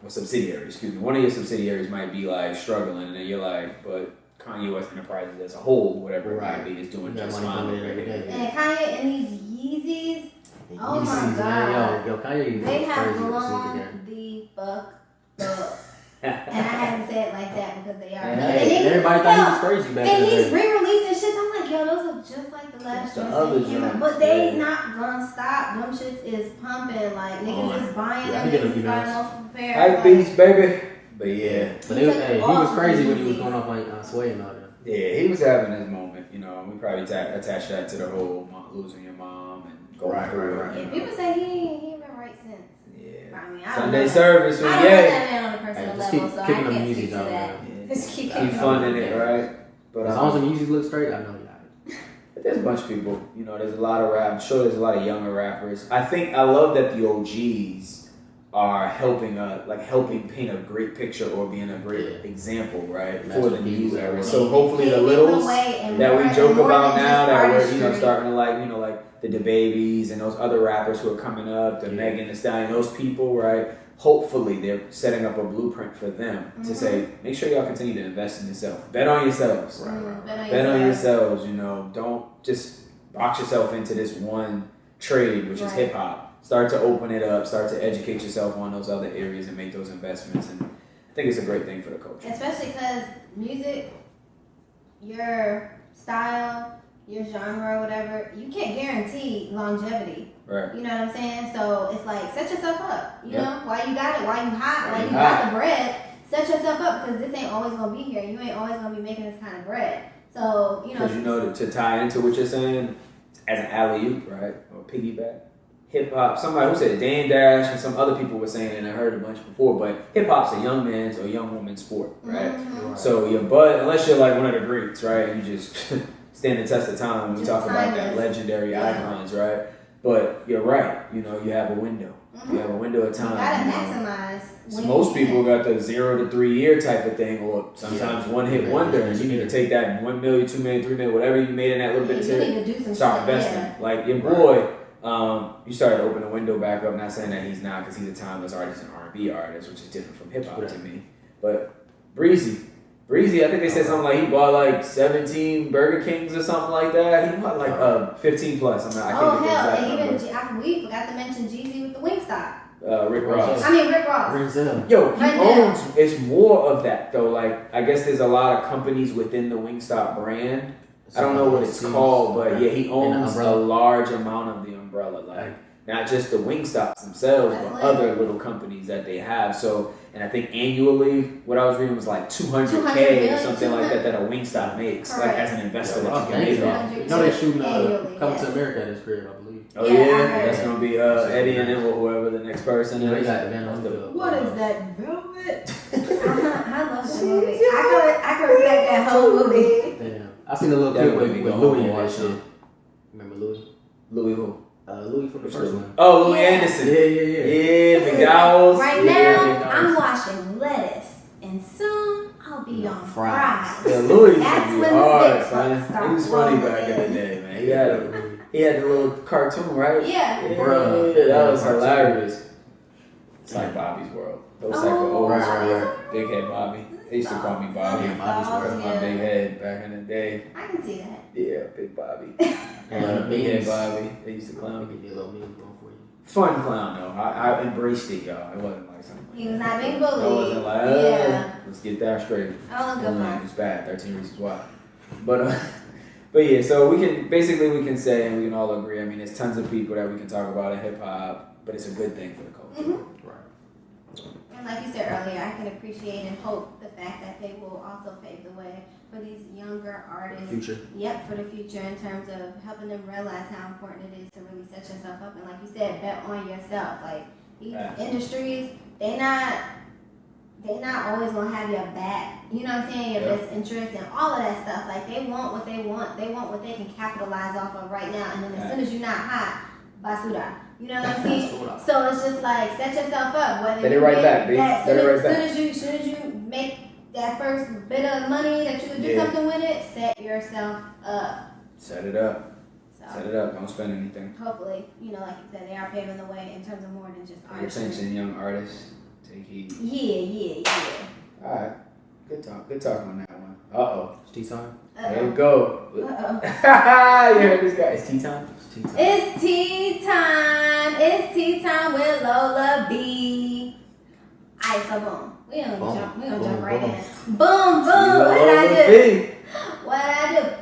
subsidiary, excuse me. One of your subsidiaries might be struggling, and then you're like, but Kanye West Enterprises as a whole, whatever it might be, is doing just fine. And Kanye and these Yeezys, oh my God. Yo, Kanye they have blown the fuck up. And I had to say it like that because they are. Everybody thought he was crazy back then. And he's re-releasing shit. I'm like, yo, those are just like the last the joints other that came out. joints, But they yeah. not gonna stop. Them shits is pumping. Like, niggas is buying Yeah, I them. get them, Niggas you is know. buying multiple pairs. Hype Like, beats, baby. But yeah. But He took he all was the crazy when he was Yeezys. going off like Sway and all that. Yeah, he was having his moment, you know. We probably attached that to the whole losing your mom and going through it. Yeah, you know. people say he ain't been right since. Yeah. I mean, I don't Sunday know service, I don't yeah. know that man on a personal Just level, keep so I kicking them can't Yeezys speak to out, that. man. Just keep Keep kicking them. funding it, right? But As long as the Yeezys look straight, I know there's a bunch of people, you know, there's a lot of rap. I'm sure there's a lot of younger rappers. I love that the OGs are helping paint a great picture or being a great example, right, for the new era. So hopefully the littles that we joke about now, that we're, you know, starting to like, you know, like the DaBabies and those other rappers who are coming up, the Megan Thee Stallion, those people, right? Hopefully they're setting up a blueprint for them to say, make sure y'all continue to invest in yourself. Bet on yourselves. Bet on yourselves, you know. Don't just box yourself into this one trade, which is hip hop. Start to open it up, start to educate yourself on those other areas and make those investments. And I think it's a great thing for the culture. Especially because music, your style, your genre, whatever, you can't guarantee longevity. Right. You know what I'm saying? So it's like, set yourself up. You Yep. know, while you got it, while you hot, while you hot. got the bread, set yourself up because this ain't always going to be here. You ain't always going to be making this kind of bread. So, you know. Because, you know, to tie into what you're saying, as an alley-oop, right, or piggyback, hip-hop, somebody who said Dan Dash and some other people were saying it, and I heard a bunch before, but hip-hop's a young man's or young woman's sport, right? Mm-hmm. So your bud, unless you're like one of the greats, right, you just stand the test of time when we talk about that legendary icons, right? But you're right, you know, you have a window. You have a window of time. You gotta you know. maximize. So most people got the 0 to 3 year type of thing, or sometimes one hit wonder, and you need to take that 1 million, 2 million, 3 million, whatever you made in that little bit of time, start investing. Like your boy, you started to open the window back up. Not saying that he's not, because he's a timeless artist and R&B artist, which is different from hip hop to me. But Breezy, I think they said something like he bought like 17 Burger Kings or something like that. He bought like 15 plus. I can't get the exact number. We forgot to mention Jeezy with the Wingstop. Rick Ross. Rick Ross. Yo, he owns. It's more of that though. Like I guess there's a lot of companies within the Wingstop brand. I don't know what it's called, but yeah, he owns a large amount of the umbrella. Like not just the Wingstops themselves, but other little companies that they have. So, and I think annually, what I was reading was like 200K or something like that a Wingstop makes, like as an investor that you can make off. You know they're shooting Come to America this career, I believe. Oh yeah, that's gonna be Eddie and then whoever the next person is. They got the man on the What is that, Velvet? I love that movie. I could respect that whole movie. Damn, I seen a little clip with Louis in that shit. Remember Louis? Louis who? Louis from the first one. Oh, Louis Anderson. Yeah, McDowell's. Right now, I'm washing lettuce, and soon I'll be on fries. Yeah, Louis used That's to be when hard, the big man. bucks He was funny back in the day, man. He had the little cartoon, right? Yeah. Bro, that was hilarious. It's like Bobby's World. Those type of old big head Bobby. They used to call me Bobby. Bobby's World. My big head back in the day. I can see that. Yeah, big Bobby. Big head Bobby. They used to clown me. Get a little meme going for you. Fun clown though. I embraced it, y'all. It wasn't like something. He was not being bullied. I wasn't like, let's get that straight. I don't go It's bad. 13 Reasons Why. But yeah, so we can say, and we can all agree. I mean, there's tons of people that we can talk about in hip hop, but it's a good thing for the culture. Mm-hmm. Right. And like you said earlier, I can appreciate and hope the fact that they will also pave the way for these younger artists. Future. Yep, for the future in terms of helping them realize how important it is to really set yourself up. And like you said, bet on yourself. Like these industries, they not always gonna have your back. You know what I'm saying? Your best interest and all of that stuff. Like they want what they want. They want what they can capitalize off of right now. And then as soon as you're not hot, basura. You know what I'm saying? So it's just like set yourself up. Whether Let it right back, baby. As soon as you make that first bit of money that you could do something with it, set yourself up. Set it up. So Set it up. Don't spend anything. hopefully, you know, like you said, they are paving the way in terms of more than just Pay art. attention, young artists. Take heed. Yeah. All right. Good talk on that one. Uh-oh. It's tea time. There you go. Uh-oh. You heard this guy. It's tea time? It's tea time. It's tea time with Lola B. Alright, so boom. We gonna jump right in. Boom, boom. What did I do?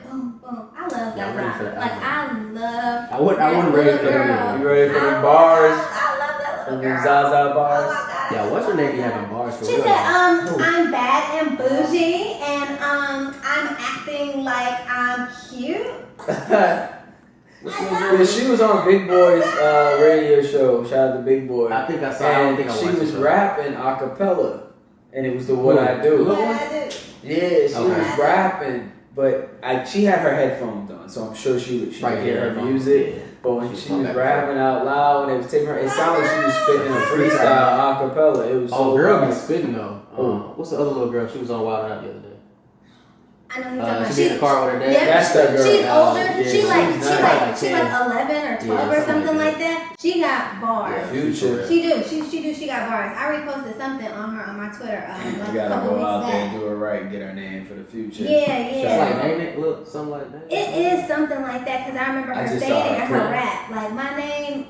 Boom, boom. I love Yeah, I'm ready for that. that Like album. I wasn't ready for that. You ready for the bars? I love that little The girl. Zaza bars? Oh my God. Yeah, what's her name be having bars for She real? said, I'm bad and bougie, and I'm acting like I'm cute. Yeah, she was on Big Boy's radio show. Shout out to Big Boy. I think I saw. I don't think I watched she was it. rapping a cappella, and it was the What I Do. What I Do. Yeah, she Okay. was rapping, but she had her headphones on, so I'm sure she could hear her music. Yeah. But when she was rapping out loud, and it was taking her, it sounded like she was spitting a freestyle a cappella. It was so girl bad. be spitting though. What's the other little girl? She was on Wild 'N Out the other day. I know who you're talking about. She be in the car with her dad. Yeah, That's that girl. She's older. Yeah, She's she's like nice. she's like 11 or 12 or something like that. She got bars. Yeah, Future. She got bars. I reposted something on my Twitter like You a gotta couple go out weeks there and back. do it right and get her name for the future. Yeah. It's like name it, look, something like that. It is something like that because I remember I her just saying saw it in her her rap. Like my name,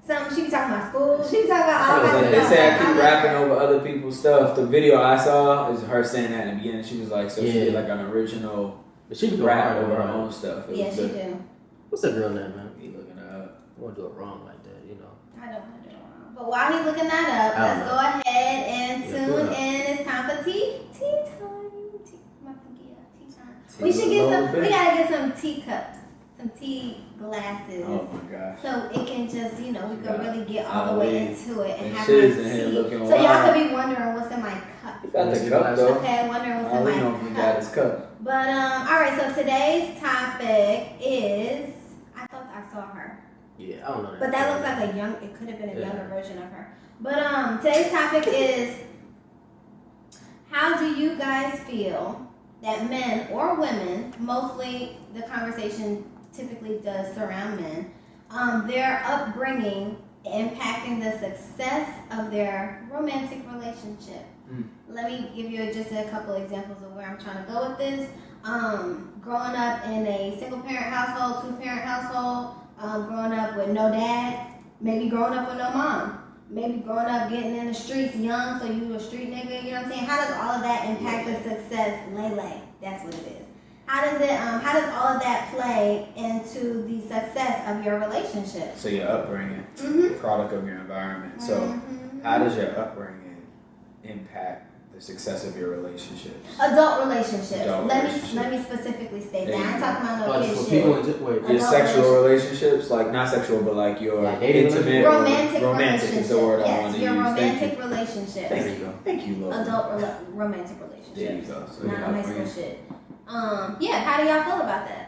something. She be talking about school. She be talking about all They kinds of say I stuff. keep rapping over other people's stuff. The video I saw is her saying that in the beginning. She was like, so she did like an original But she be doing rap hard over her right? own stuff. It Yeah, was she good. do. What's that girl name, man? You looking her up. I want to do it wrong like that, you know. I don't want to do it wrong. But while he's looking that up, I don't let's know. go ahead and Yeah, tune pull it up. in. It's time for tea time. My pinky up, tea time. Tea We should get Lola some. B. We gotta get some teacups, some tea glasses. Oh my gosh. So it can just, we can Yeah. really get all the way into it and And have shiz my in here tea. looking So y'all wild. could be wondering what's in my cup. You got the Yeah. cup though. Okay, wondering what's All we in know my if we cup. got his cup. But all right. So today's topic is. I thought I saw her, Yeah, I don't know. but that looks like a young. It could have been a Yeah. younger version of her. But today's topic is. How do you guys feel that men or women, mostly the conversation typically does surround men, their upbringing impacting the success of their romantic relationship? Let me give you just a couple examples of where I'm trying to go with this. Growing up in a single parent household, 2-parent household, growing up with no dad, maybe growing up with no mom. Maybe growing up getting in the streets young, so you a street nigga, you know what I'm saying? How does all of that impact the success? Lele, that's what it is. How does all of that play into the success of your relationship? So your upbringing, product of your environment. So how does your upbringing impact the success of your relationships? Adult relationships. Adult Let relationships. me specifically state There that. you I'm go. talking about no Like kid for shit. people in just wait. Your Adult sexual relationships, like not sexual, but like your Like dating intimate, Romantic romantic relationship. is the word I Yes, want to your use. romantic relationship. There you go. Thank you, Lola. Romantic relationships. There you go. So Not your high school upbringing. shit. Yeah, how do y'all feel about that?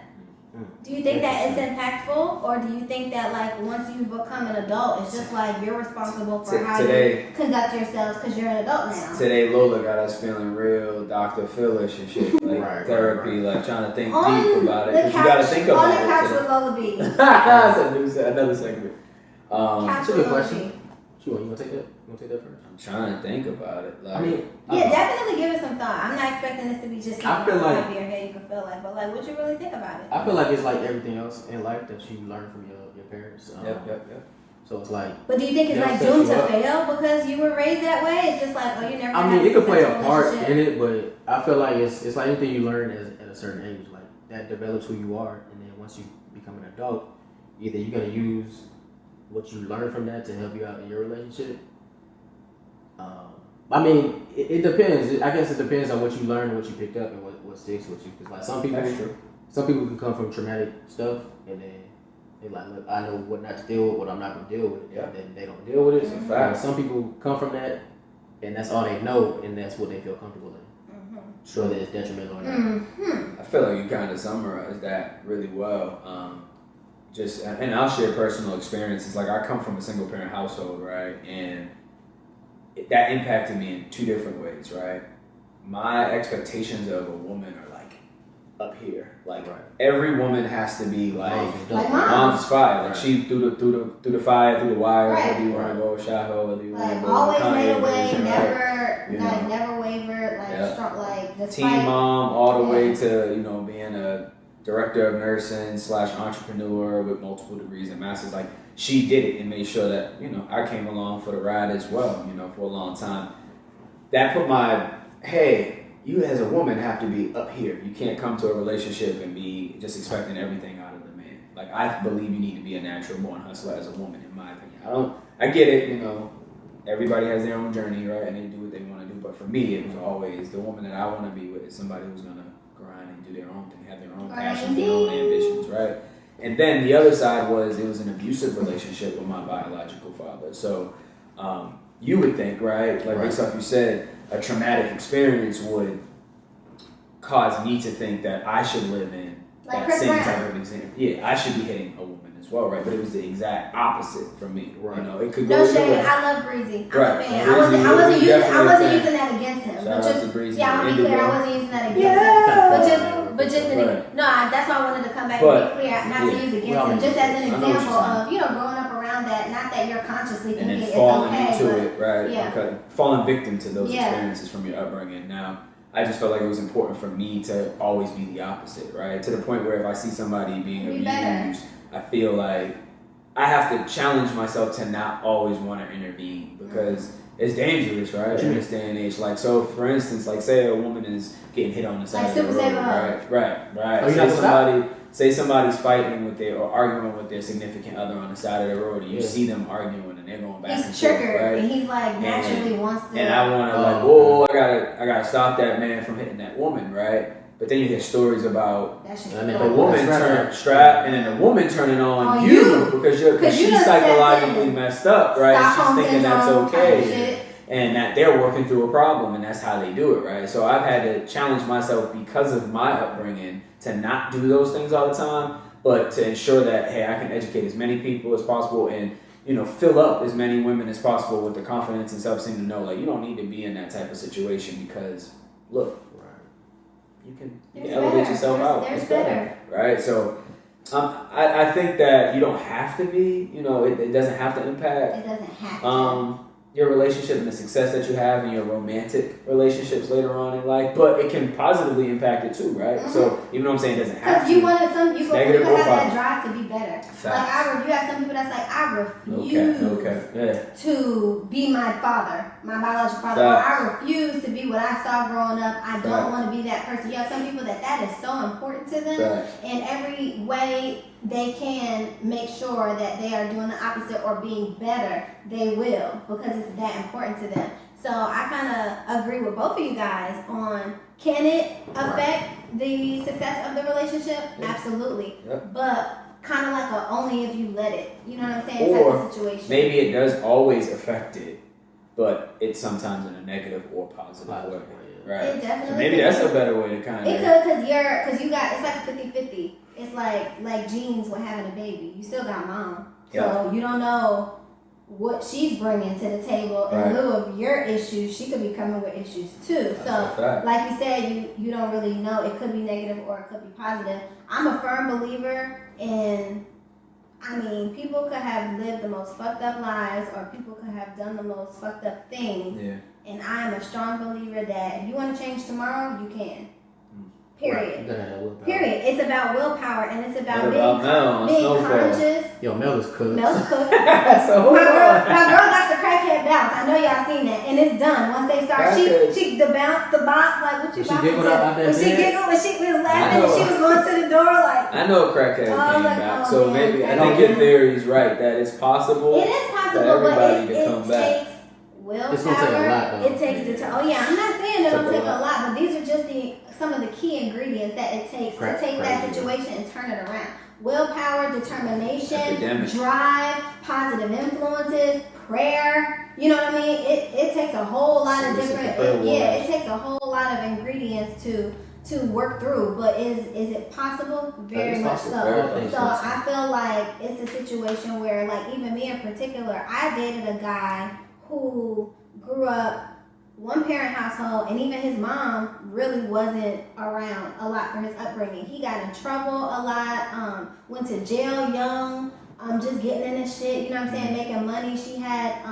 Do you think that it's impactful, or do you think that like once you become an adult, it's just like you're responsible for how Today- you conduct yourselves because you're an adult now? Today, Lola got us feeling real Dr. Phil-ish and shit, like Right, therapy, right. like trying to think On deep about it. the Because you got to couch- think on about the couch it. with Lola B. That's another segment. Couch That's a with good Lola question. B. You want to take that? You want to take that first? I'm trying to think about it. Like, I mean, Yeah, definitely give it some thought. I'm not expecting this to be just I feel something like- off your head you can feel like, but like, what you really think about it? I feel like it's like everything else in life that you learn from your parents. Yep. So it's like, But do you think it's They'll like set doomed you to up. fail because you were raised that way? It's just like, oh, you never. I had mean, it could play a successful part relationship. in it, but I feel like it's like anything you learn at a certain age, like that develops who you are, and then once you become an adult, either you're gonna use what you learn from that to help you out in your relationship. I mean, it depends. I guess it depends on what you learn and what you picked up and what sticks with you. Because like some people can come from traumatic stuff, and then they're like, look, I know what not to deal with, what I'm not gonna deal with, Yeah. and then they don't deal with it. It's a fact. Some people come from that, and that's all they know, and that's what they feel comfortable in. Whether it's detrimental or not. I feel like you kind of summarized that really well. And I'll share personal experiences. Like I come from a single parent household, right? And that impacted me in two different ways, right? My expectations of a woman are like up here. Like every woman has to be like Like mom's fire. Like Right. she through the fire, through the wire, Right. whether you want to go Shaho, whether you want to Like go always Kanye made a way, version, right? You know. never wavered, like Yeah. strong, like despite. Teen mom all the way to being a director of nursing / entrepreneur with multiple degrees and masters. Like she did it and made sure that I came along for the ride as well. For a long time. That put my hey, you as a woman have to be up here. You can't come to a relationship and be just expecting everything out of the man. Like, I believe you need to be a natural born hustler as a woman, in my opinion. I get it, you know, everybody has their own journey, right? And they do what they want to do. But for me, it was always the woman that I want to be with is somebody who's going to grind and do their own thing, have their own passions, their own ambitions, right? And then the other side was it was an abusive relationship with my biological father. So you would think, right, like based off you said, a traumatic experience would cause me to think that I should live in like that same type of example. Yeah, I should be hitting a woman as well, right? But it was the exact opposite for me. Right. You know, it could go. No shade. I love Breezy. I'm a fan. I wasn't using that against him. Shout out to Breezy. Yeah, I'll be clear. I wasn't using that against him. But just no, that's why I wanted to come back and be clear, not to use against him, just as an example of growing up around that. Not that you're consciously thinking it's okay, into it, right? Yeah. Okay. Falling victim to those experiences from your upbringing. Now, I just felt like it was important for me to always be the opposite, right? To the point where if I see somebody being abused, I feel like I have to challenge myself to not always want to intervene because it's dangerous, right? In this day and age. Like, so for instance, like say a woman is getting hit on the side of the road, right? Say somebody's fighting with or arguing with their significant other on the side of the road, and you see them arguing and they're going back and forth, triggered, right? and he's like naturally wants to. And I want to whoa, I gotta stop that man from hitting that woman, right? But then you hear stories about the woman and then the woman turning on you because she's psychologically messed up, right? She's thinking that's okay. And that they're working through a problem, and that's how they do it, right? So I've had to challenge myself because of my upbringing to not do those things all the time, but to ensure that, hey, I can educate as many people as possible and, fill up as many women as possible with the confidence and self-esteem to know, like, you don't need to be in that type of situation because, look, you can elevate yourself out. It's better, right? So I think that you don't have to be, it doesn't have to impact. It doesn't have to. Your relationship and the success that you have in your romantic relationships later on in life, but it can positively impact it too, right? Mm-hmm. So even though I'm saying it doesn't have to, you have that drive to be better. Facts. Like you have some people that's like, I refuse to be my father, my biological father. Or I refuse to be what I saw growing up. I don't want to be that person. You have some people that is so important to them, in every way they can make sure that they are doing the opposite or being better, they will, because it's that important to them. So I kind of agree with both of you guys on, can it affect the success of the relationship? Yeah. Absolutely. Yep. But kind of like only if you let it, you know what I'm saying, type of situation. Maybe it does always affect it, but it's sometimes in a negative or positive way. Right. It definitely so maybe that's a better way to kind of. It could, because you got, it's like 50-50. It's like genes with having a baby. You still got mom. So you don't know what she's bringing to the table in lieu of your issues. She could be coming with issues too. That's so like you said, you don't really know. It could be negative or it could be positive. I'm a firm believer in, people could have lived the most fucked up lives or people could have done the most fucked up things. Yeah. And I am a strong believer that if you want to change tomorrow, you can. Period. Right. Period. It's about willpower and it's about being conscious. Yo, Mel is cooked. Mel's cooked. my girl got the crackhead bounce. I know y'all seen that, and it's done. Once they start, she the bounce, the box, like what you about to do? When she giggled, when she was laughing, and she was going to the door, like I know a crackhead came back. So maybe I think your theory is right that it's possible. It is possible, but it takes willpower. It's gonna take a lot, though. It takes I'm not saying that it'll take a lot, but these are just some of the key ingredients that it takes to take that situation and turn it around. Willpower, determination, drive, positive influences, prayer. You know what I mean? It takes a whole lot of different. It takes a whole lot of ingredients to work through. But is it possible? Very much so. So I feel like it's a situation where, like, even me in particular, I dated a guy who grew up one parent household, and even his mom really wasn't around a lot for his upbringing. He got in trouble a lot, went to jail young, just getting in his shit, you know what I'm saying, making money. She had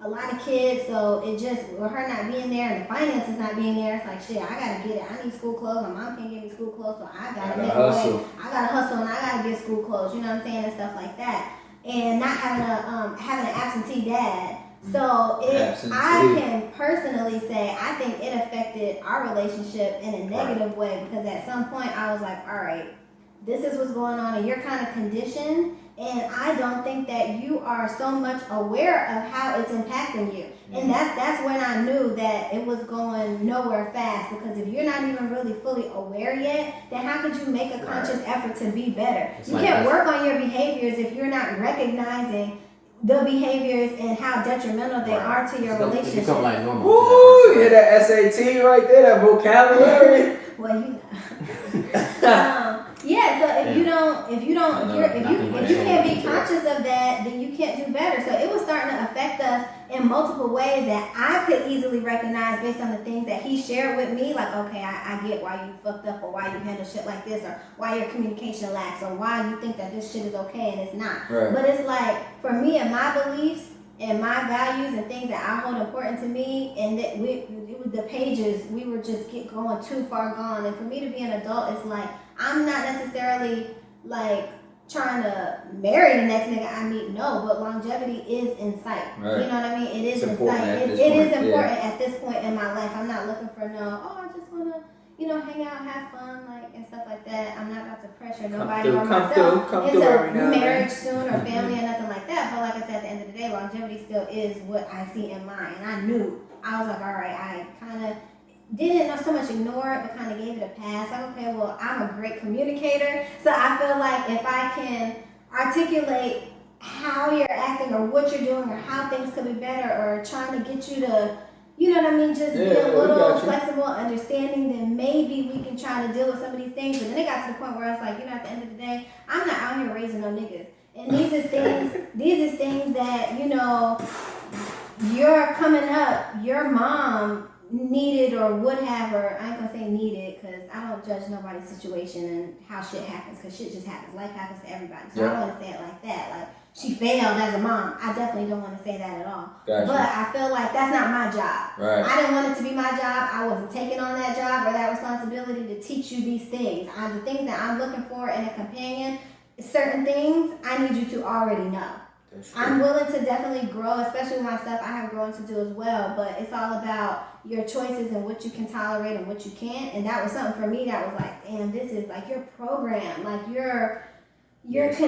a lot of kids, so it just, with her not being there and the finances not being there, it's like, shit, I gotta get it. I need school clothes. My mom can't give me school clothes, so I gotta make a way. I gotta hustle and I gotta get school clothes, you know what I'm saying, and stuff like that. And not having an absentee dad. So I can personally say I think it affected our relationship in a negative way because at some point I was like, all right, this is what's going on and you're kind of conditioned and I don't think that you are so much aware of how it's impacting you. And that's when I knew that it was going nowhere fast because if you're not even really fully aware yet, then how could you make a conscious effort to be better? You can't work on your behaviors if you're not recognizing the behaviors and how detrimental they are to your relationship. Become like normal. Ooh, you hear that SAT right there, that vocabulary? Well, you know. Yeah, so if you can't be conscious of that, then you can't do better. So it was starting to affect us in multiple ways that I could easily recognize based on the things that he shared with me. Like, okay, I get why you fucked up or why you handle shit like this or why your communication lacks or why you think that this shit is okay and it's not. Right. But it's like, for me and my beliefs and my values and things that I hold important to me and that it was the pages, we were just going too far gone. And for me to be an adult, it's like, I'm not necessarily like trying to marry the next nigga I meet, no, but longevity is in sight. Right. You know what I mean? It is in sight. It is important at this point in my life. I'm not looking for I just want to, hang out, have fun, like, and stuff like that. I'm not about to pressure nobody or myself into marriage soon or family or nothing like that. But like I said, at the end of the day, longevity still is what I see in mind. And I knew. I was like, all right, I kind of didn't so much ignore it, but kind of gave it a pass. Like, okay, well, I'm a great communicator, so I feel like if I can articulate how you're acting or what you're doing or how things could be better or trying to get you to, you know what I mean, just be a little flexible, understanding, then maybe we can try to deal with some of these things. But then it got to the point where it's like, at the end of the day, I'm not out here raising no niggas. And these is things that, you're coming up, your mom needed or would have, or I ain't gonna say needed because I don't judge nobody's situation and how shit happens because shit just happens. Life happens to everybody. So I don't want to say it like that. Like, she failed as a mom. I definitely don't want to say that at all. Gotcha. But I feel like that's not my job. Right. I didn't want it to be my job. I wasn't taking on that job or that responsibility to teach you these things. The things that I'm looking for in a companion, certain things I need you to already know. I'm willing to definitely grow, especially with my stuff. I have growing to do as well, but it's all about your choices and what you can tolerate and what you can't. And that was something for me that was like, damn, this is like your program, like it's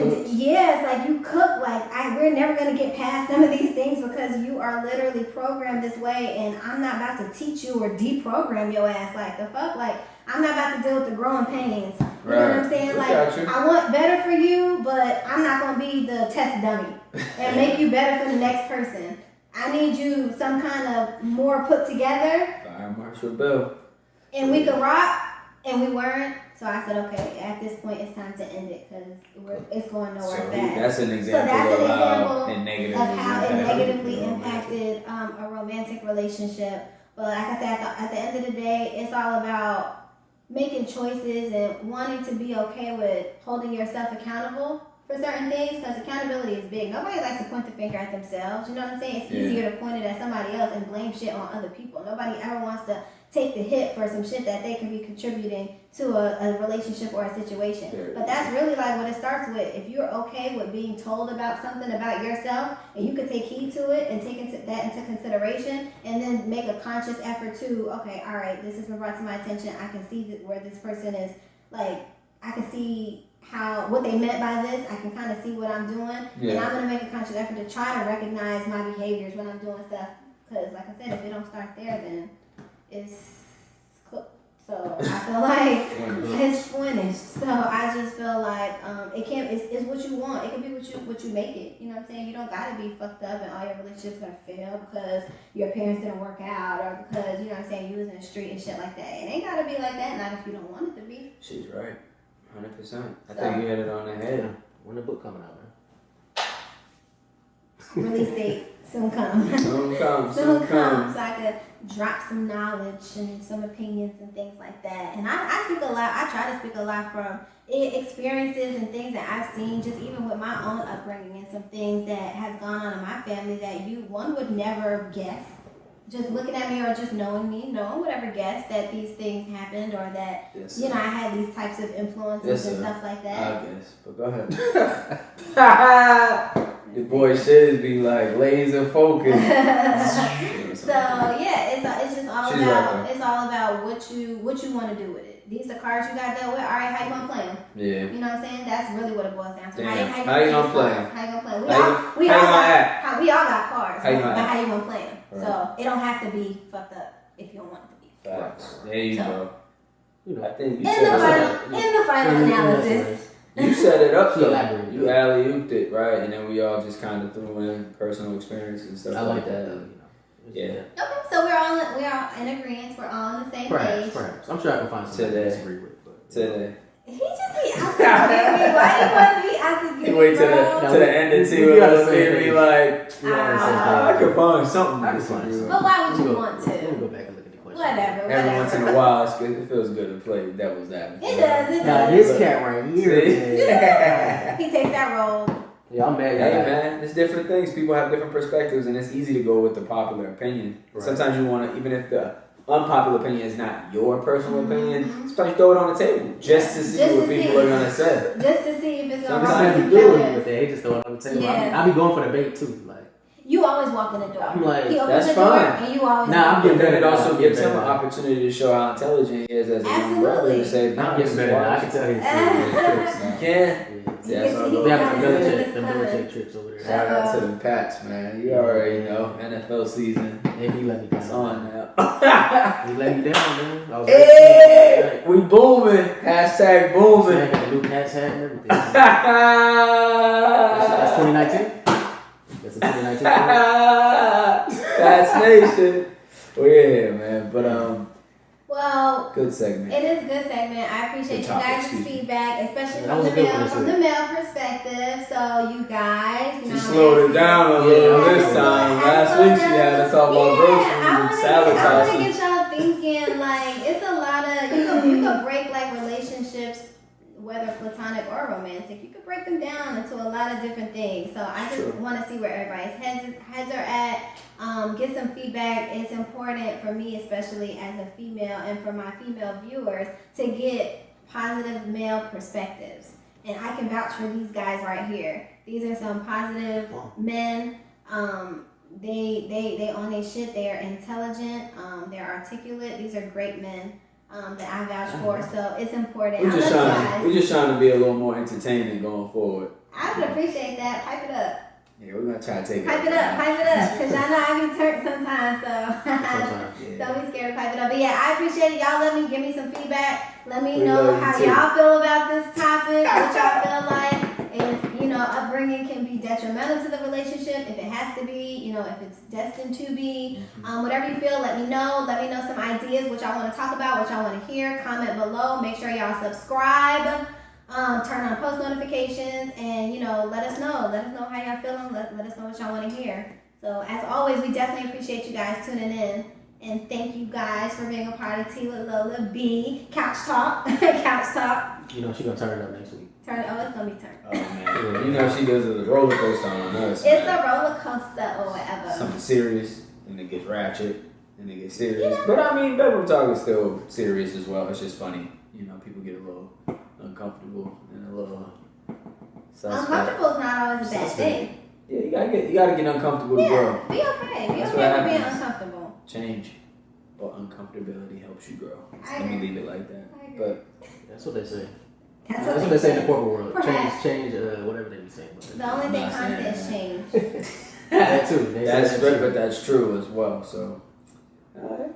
like you cook. Like we're never gonna get past some of these things because you are literally programmed this way, and I'm not about to teach you or deprogram your ass. Like the fuck, like I'm not about to deal with the growing pains. You know what I'm saying? Like I want better for you, but I'm not gonna be the test dummy and make you better for the next person. I need you some kind of more put together. Fire Marshal Bill. And we could rock, and we weren't. So I said, okay, at this point, it's time to end it because it's going nowhere fast. That's an example of how it negatively impacted a romantic relationship. But like I said, at the end of the day, it's all about making choices and wanting to be okay with holding yourself accountable for certain things, because accountability is big. Nobody likes to point the finger at themselves. You know what I'm saying? It's easier to point it at somebody else and blame shit on other people. Nobody ever wants to take the hit for some shit that they can be contributing to a relationship or a situation. But that's really like what it starts with. If you're okay with being told about something about yourself and you can take heed to it and take that into consideration and then make a conscious effort to, okay, all right, this has been brought to my attention. I can see where this person is, like, I can see what they meant by this. I can kind of see what I'm doing. And I'm going to make a conscious effort to try to recognize my behaviors when I'm doing stuff. Because like I said, if it don't start there, then it's cooked. So I feel like it's finished. So I just feel like it's what you want. It can be what you make it. You know what I'm saying? You don't gotta be fucked up and all your relationships gonna fail because your parents didn't work out or because, you know what I'm saying, you was in the street and shit like that. It ain't gotta be like that, not if you don't want it to be. She's right. 100%. I think you hit it on the head. When the book coming out, man? Release date soon come. Soon come. So I could drop some knowledge and some opinions and things like that. And I speak a lot. I try to speak a lot from experiences and things that I've seen, just even with my own upbringing and some things that has gone on in my family that one would never guess. Just looking at me or just knowing me, no one would ever guess that these things happened or that, I had these types of influences and stuff like that. I guess, but go ahead. Your boy Shiz be like laser focused. So yeah, it's just all She's about right, it's all about what you want to do with it. These are cards you got dealt with. All right, how you gonna play them? Yeah. You know what I'm saying? That's really what it boils down to. Damn. How you gonna play them? How you gonna play them? We all got cards, but how you gonna play them? Right. So it don't have to be fucked up if you don't want it to be. Facts. There you go. You know, I think you in the final analysis. You set it up though. Elaborate. You alley-ooped it, right? And then we all just kind of threw in personal experience and stuff I like that. Yeah. Okay, so we're all in agreement. We're all on the same page. Perhaps. I'm sure I can find something to disagree with. But, Today. He just be asking me. Why you want to be asking me? You wait to the end and see what else be like. I could find something. I can find something. But why would you want to? Let me go back and look at the question. Whatever. Every once in a while, it feels good to play devil's advocate. It does. Now this cat right here. He takes that role. Yeah, I'm mad. Hey man, there's different things. People have different perspectives, and it's easy to go with the popular opinion. Right. Sometimes you want to, even if the unpopular opinion is not your personal opinion, sometimes throw it on the table just to see what people are gonna say. Just to see if it's gonna sometimes you do it, but they just throw it on the table. Yeah. I be going for the bait too. Like you always walk in the door. I'm like, he that's the fine. Door and you always. And then it also gives him an opportunity to show how intelligent he is as a young brother. To say, I'm getting better. I can tell he's tricks. You can. Yeah, so they have the military trips over there. Shout out to the Pats, man. You already know NFL season. And he let me down. It's on now. He let me down, man. Hey, we booming. Hashtag booming. I got the new Pats hat and everything. That's 2019. That's a 2019. Pats Nation. Well, yeah, man. But well, good segment. It is a good segment. I appreciate you guys' feedback, especially from the male perspective. So you guys, she slowed it down a little this time. Last week she had us talk about groceries and salad I want to tossing. get y'all thinking like it's a lot of you could break like relationships, whether platonic or romantic. You could break them down into a lot of different things. So I just want to see where everybody's heads are at. Get some feedback. It's important for me, especially as a female, and for my female viewers, to get positive male perspectives. And I can vouch for these guys right here. These are some positive men. They on their shit. They are intelligent. They're articulate. These are great men that I vouch for. So it's important. We're just trying to be a little more entertaining going forward. I would appreciate that. Pipe it up. Yeah, we're gonna try to take pipe it up, because y'all know I be turned sometimes, so don't be scared to pipe it up. But yeah, I appreciate it. Y'all give me some feedback. Let me know how y'all feel about this topic, what y'all feel like. If upbringing can be detrimental to the relationship, if it has to be, if it's destined to be, whatever you feel, let me know. Let me know some ideas, what y'all want to talk about, what y'all want to hear. Comment below. Make sure y'all subscribe. Turn on post notifications, and let us know. Let us know how y'all feeling. Let us know what y'all want to hear. So as always, we definitely appreciate you guys tuning in, and thank you guys for being a part of Lola B Couch Talk. Couch Talk. She's gonna turn it up next week. It's gonna be turned. Oh man, she does a roller coaster on us. It's a roller coaster or whatever. Something serious, and it gets ratchet, and it gets serious. But I mean, bedroom talk is still serious as well. It's just funny, people get a little uncomfortable and a little suspect. Uncomfortable is not always a bad thing. Yeah, you gotta get uncomfortable to grow. Be okay. Be That's okay with being uncomfortable. Change or uncomfortability helps you grow. Let me leave it like that. But that's what they say. That's what they say in the corporate world. Change, whatever they be saying. The only thing constant is change. That too. That's great, but that's true as well. So, alright.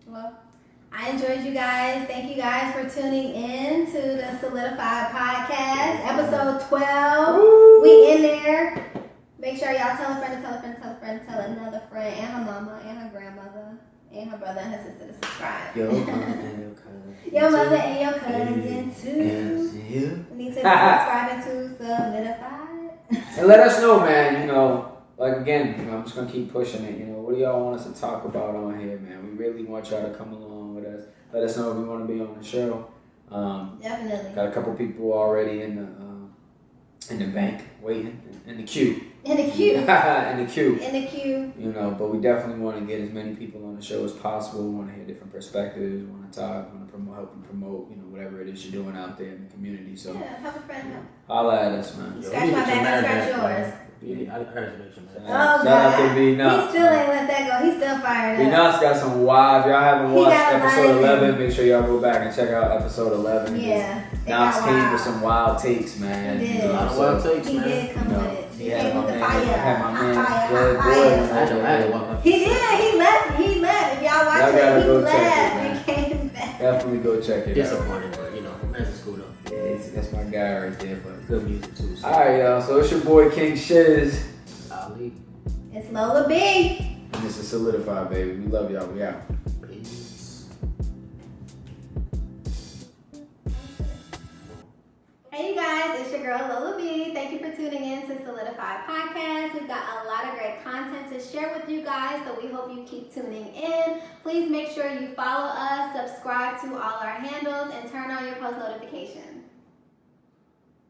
Well, I enjoyed you guys. Thank you guys for tuning in to the Solidified Podcast, episode 12. Woo! We in there. Make sure y'all tell a friend, tell another friend, and her mama, and her grandmother, and her brother, and her sister to subscribe. Your mother and your cousin. Your mother and your cousin too. You need to be subscribing to Solidified. And let us know, man. Again, I'm just gonna keep pushing it. What do y'all want us to talk about on here, man? We really want y'all to come along with us. Let us know if you want to be on the show. Definitely. Got a couple people already in the bank waiting in the queue. In the queue. In the queue. In the queue. You know, but we definitely want to get as many people on the show as possible. We want to hear different perspectives. We want to talk. We want to help and promote, you know, whatever it is you're doing out there in the community. So yeah, help a friend help. Holla at us, man. Scratch my back, I scratch yours. I gotta mention that. Oh, Shout out God. to B Nuts. He still ain't let that go. He's still fired up. B Nuts got some wild. If y'all haven't watched episode got 11, make sure y'all go back and check out episode 11. Yeah. Nuts came with some wild takes, man. He did. A lot of wild takes, He man. did come with it. He Yeah, came my with the man. fire. I had my man. Hot fire. I had to walk up. He did. He left. If y'all watch Y'all gotta it, he go check it, left. man. He came back. Definitely go check it out. Disappointed, but you know, that's cool though. Yeah, that's my guy right there. But Good music too. So. alright, y'all. So it's your boy King Shiz. Ali. It's Lola B. And this is Solidified, baby. We love y'all. We out. Peace. Hey you guys, it's your girl Lola B. Thank you for tuning in to Solidified Podcast. We've got a lot of great content to share with you guys, so we hope you keep tuning in. Please make sure you follow us, subscribe to all our handles, and turn on your post notifications.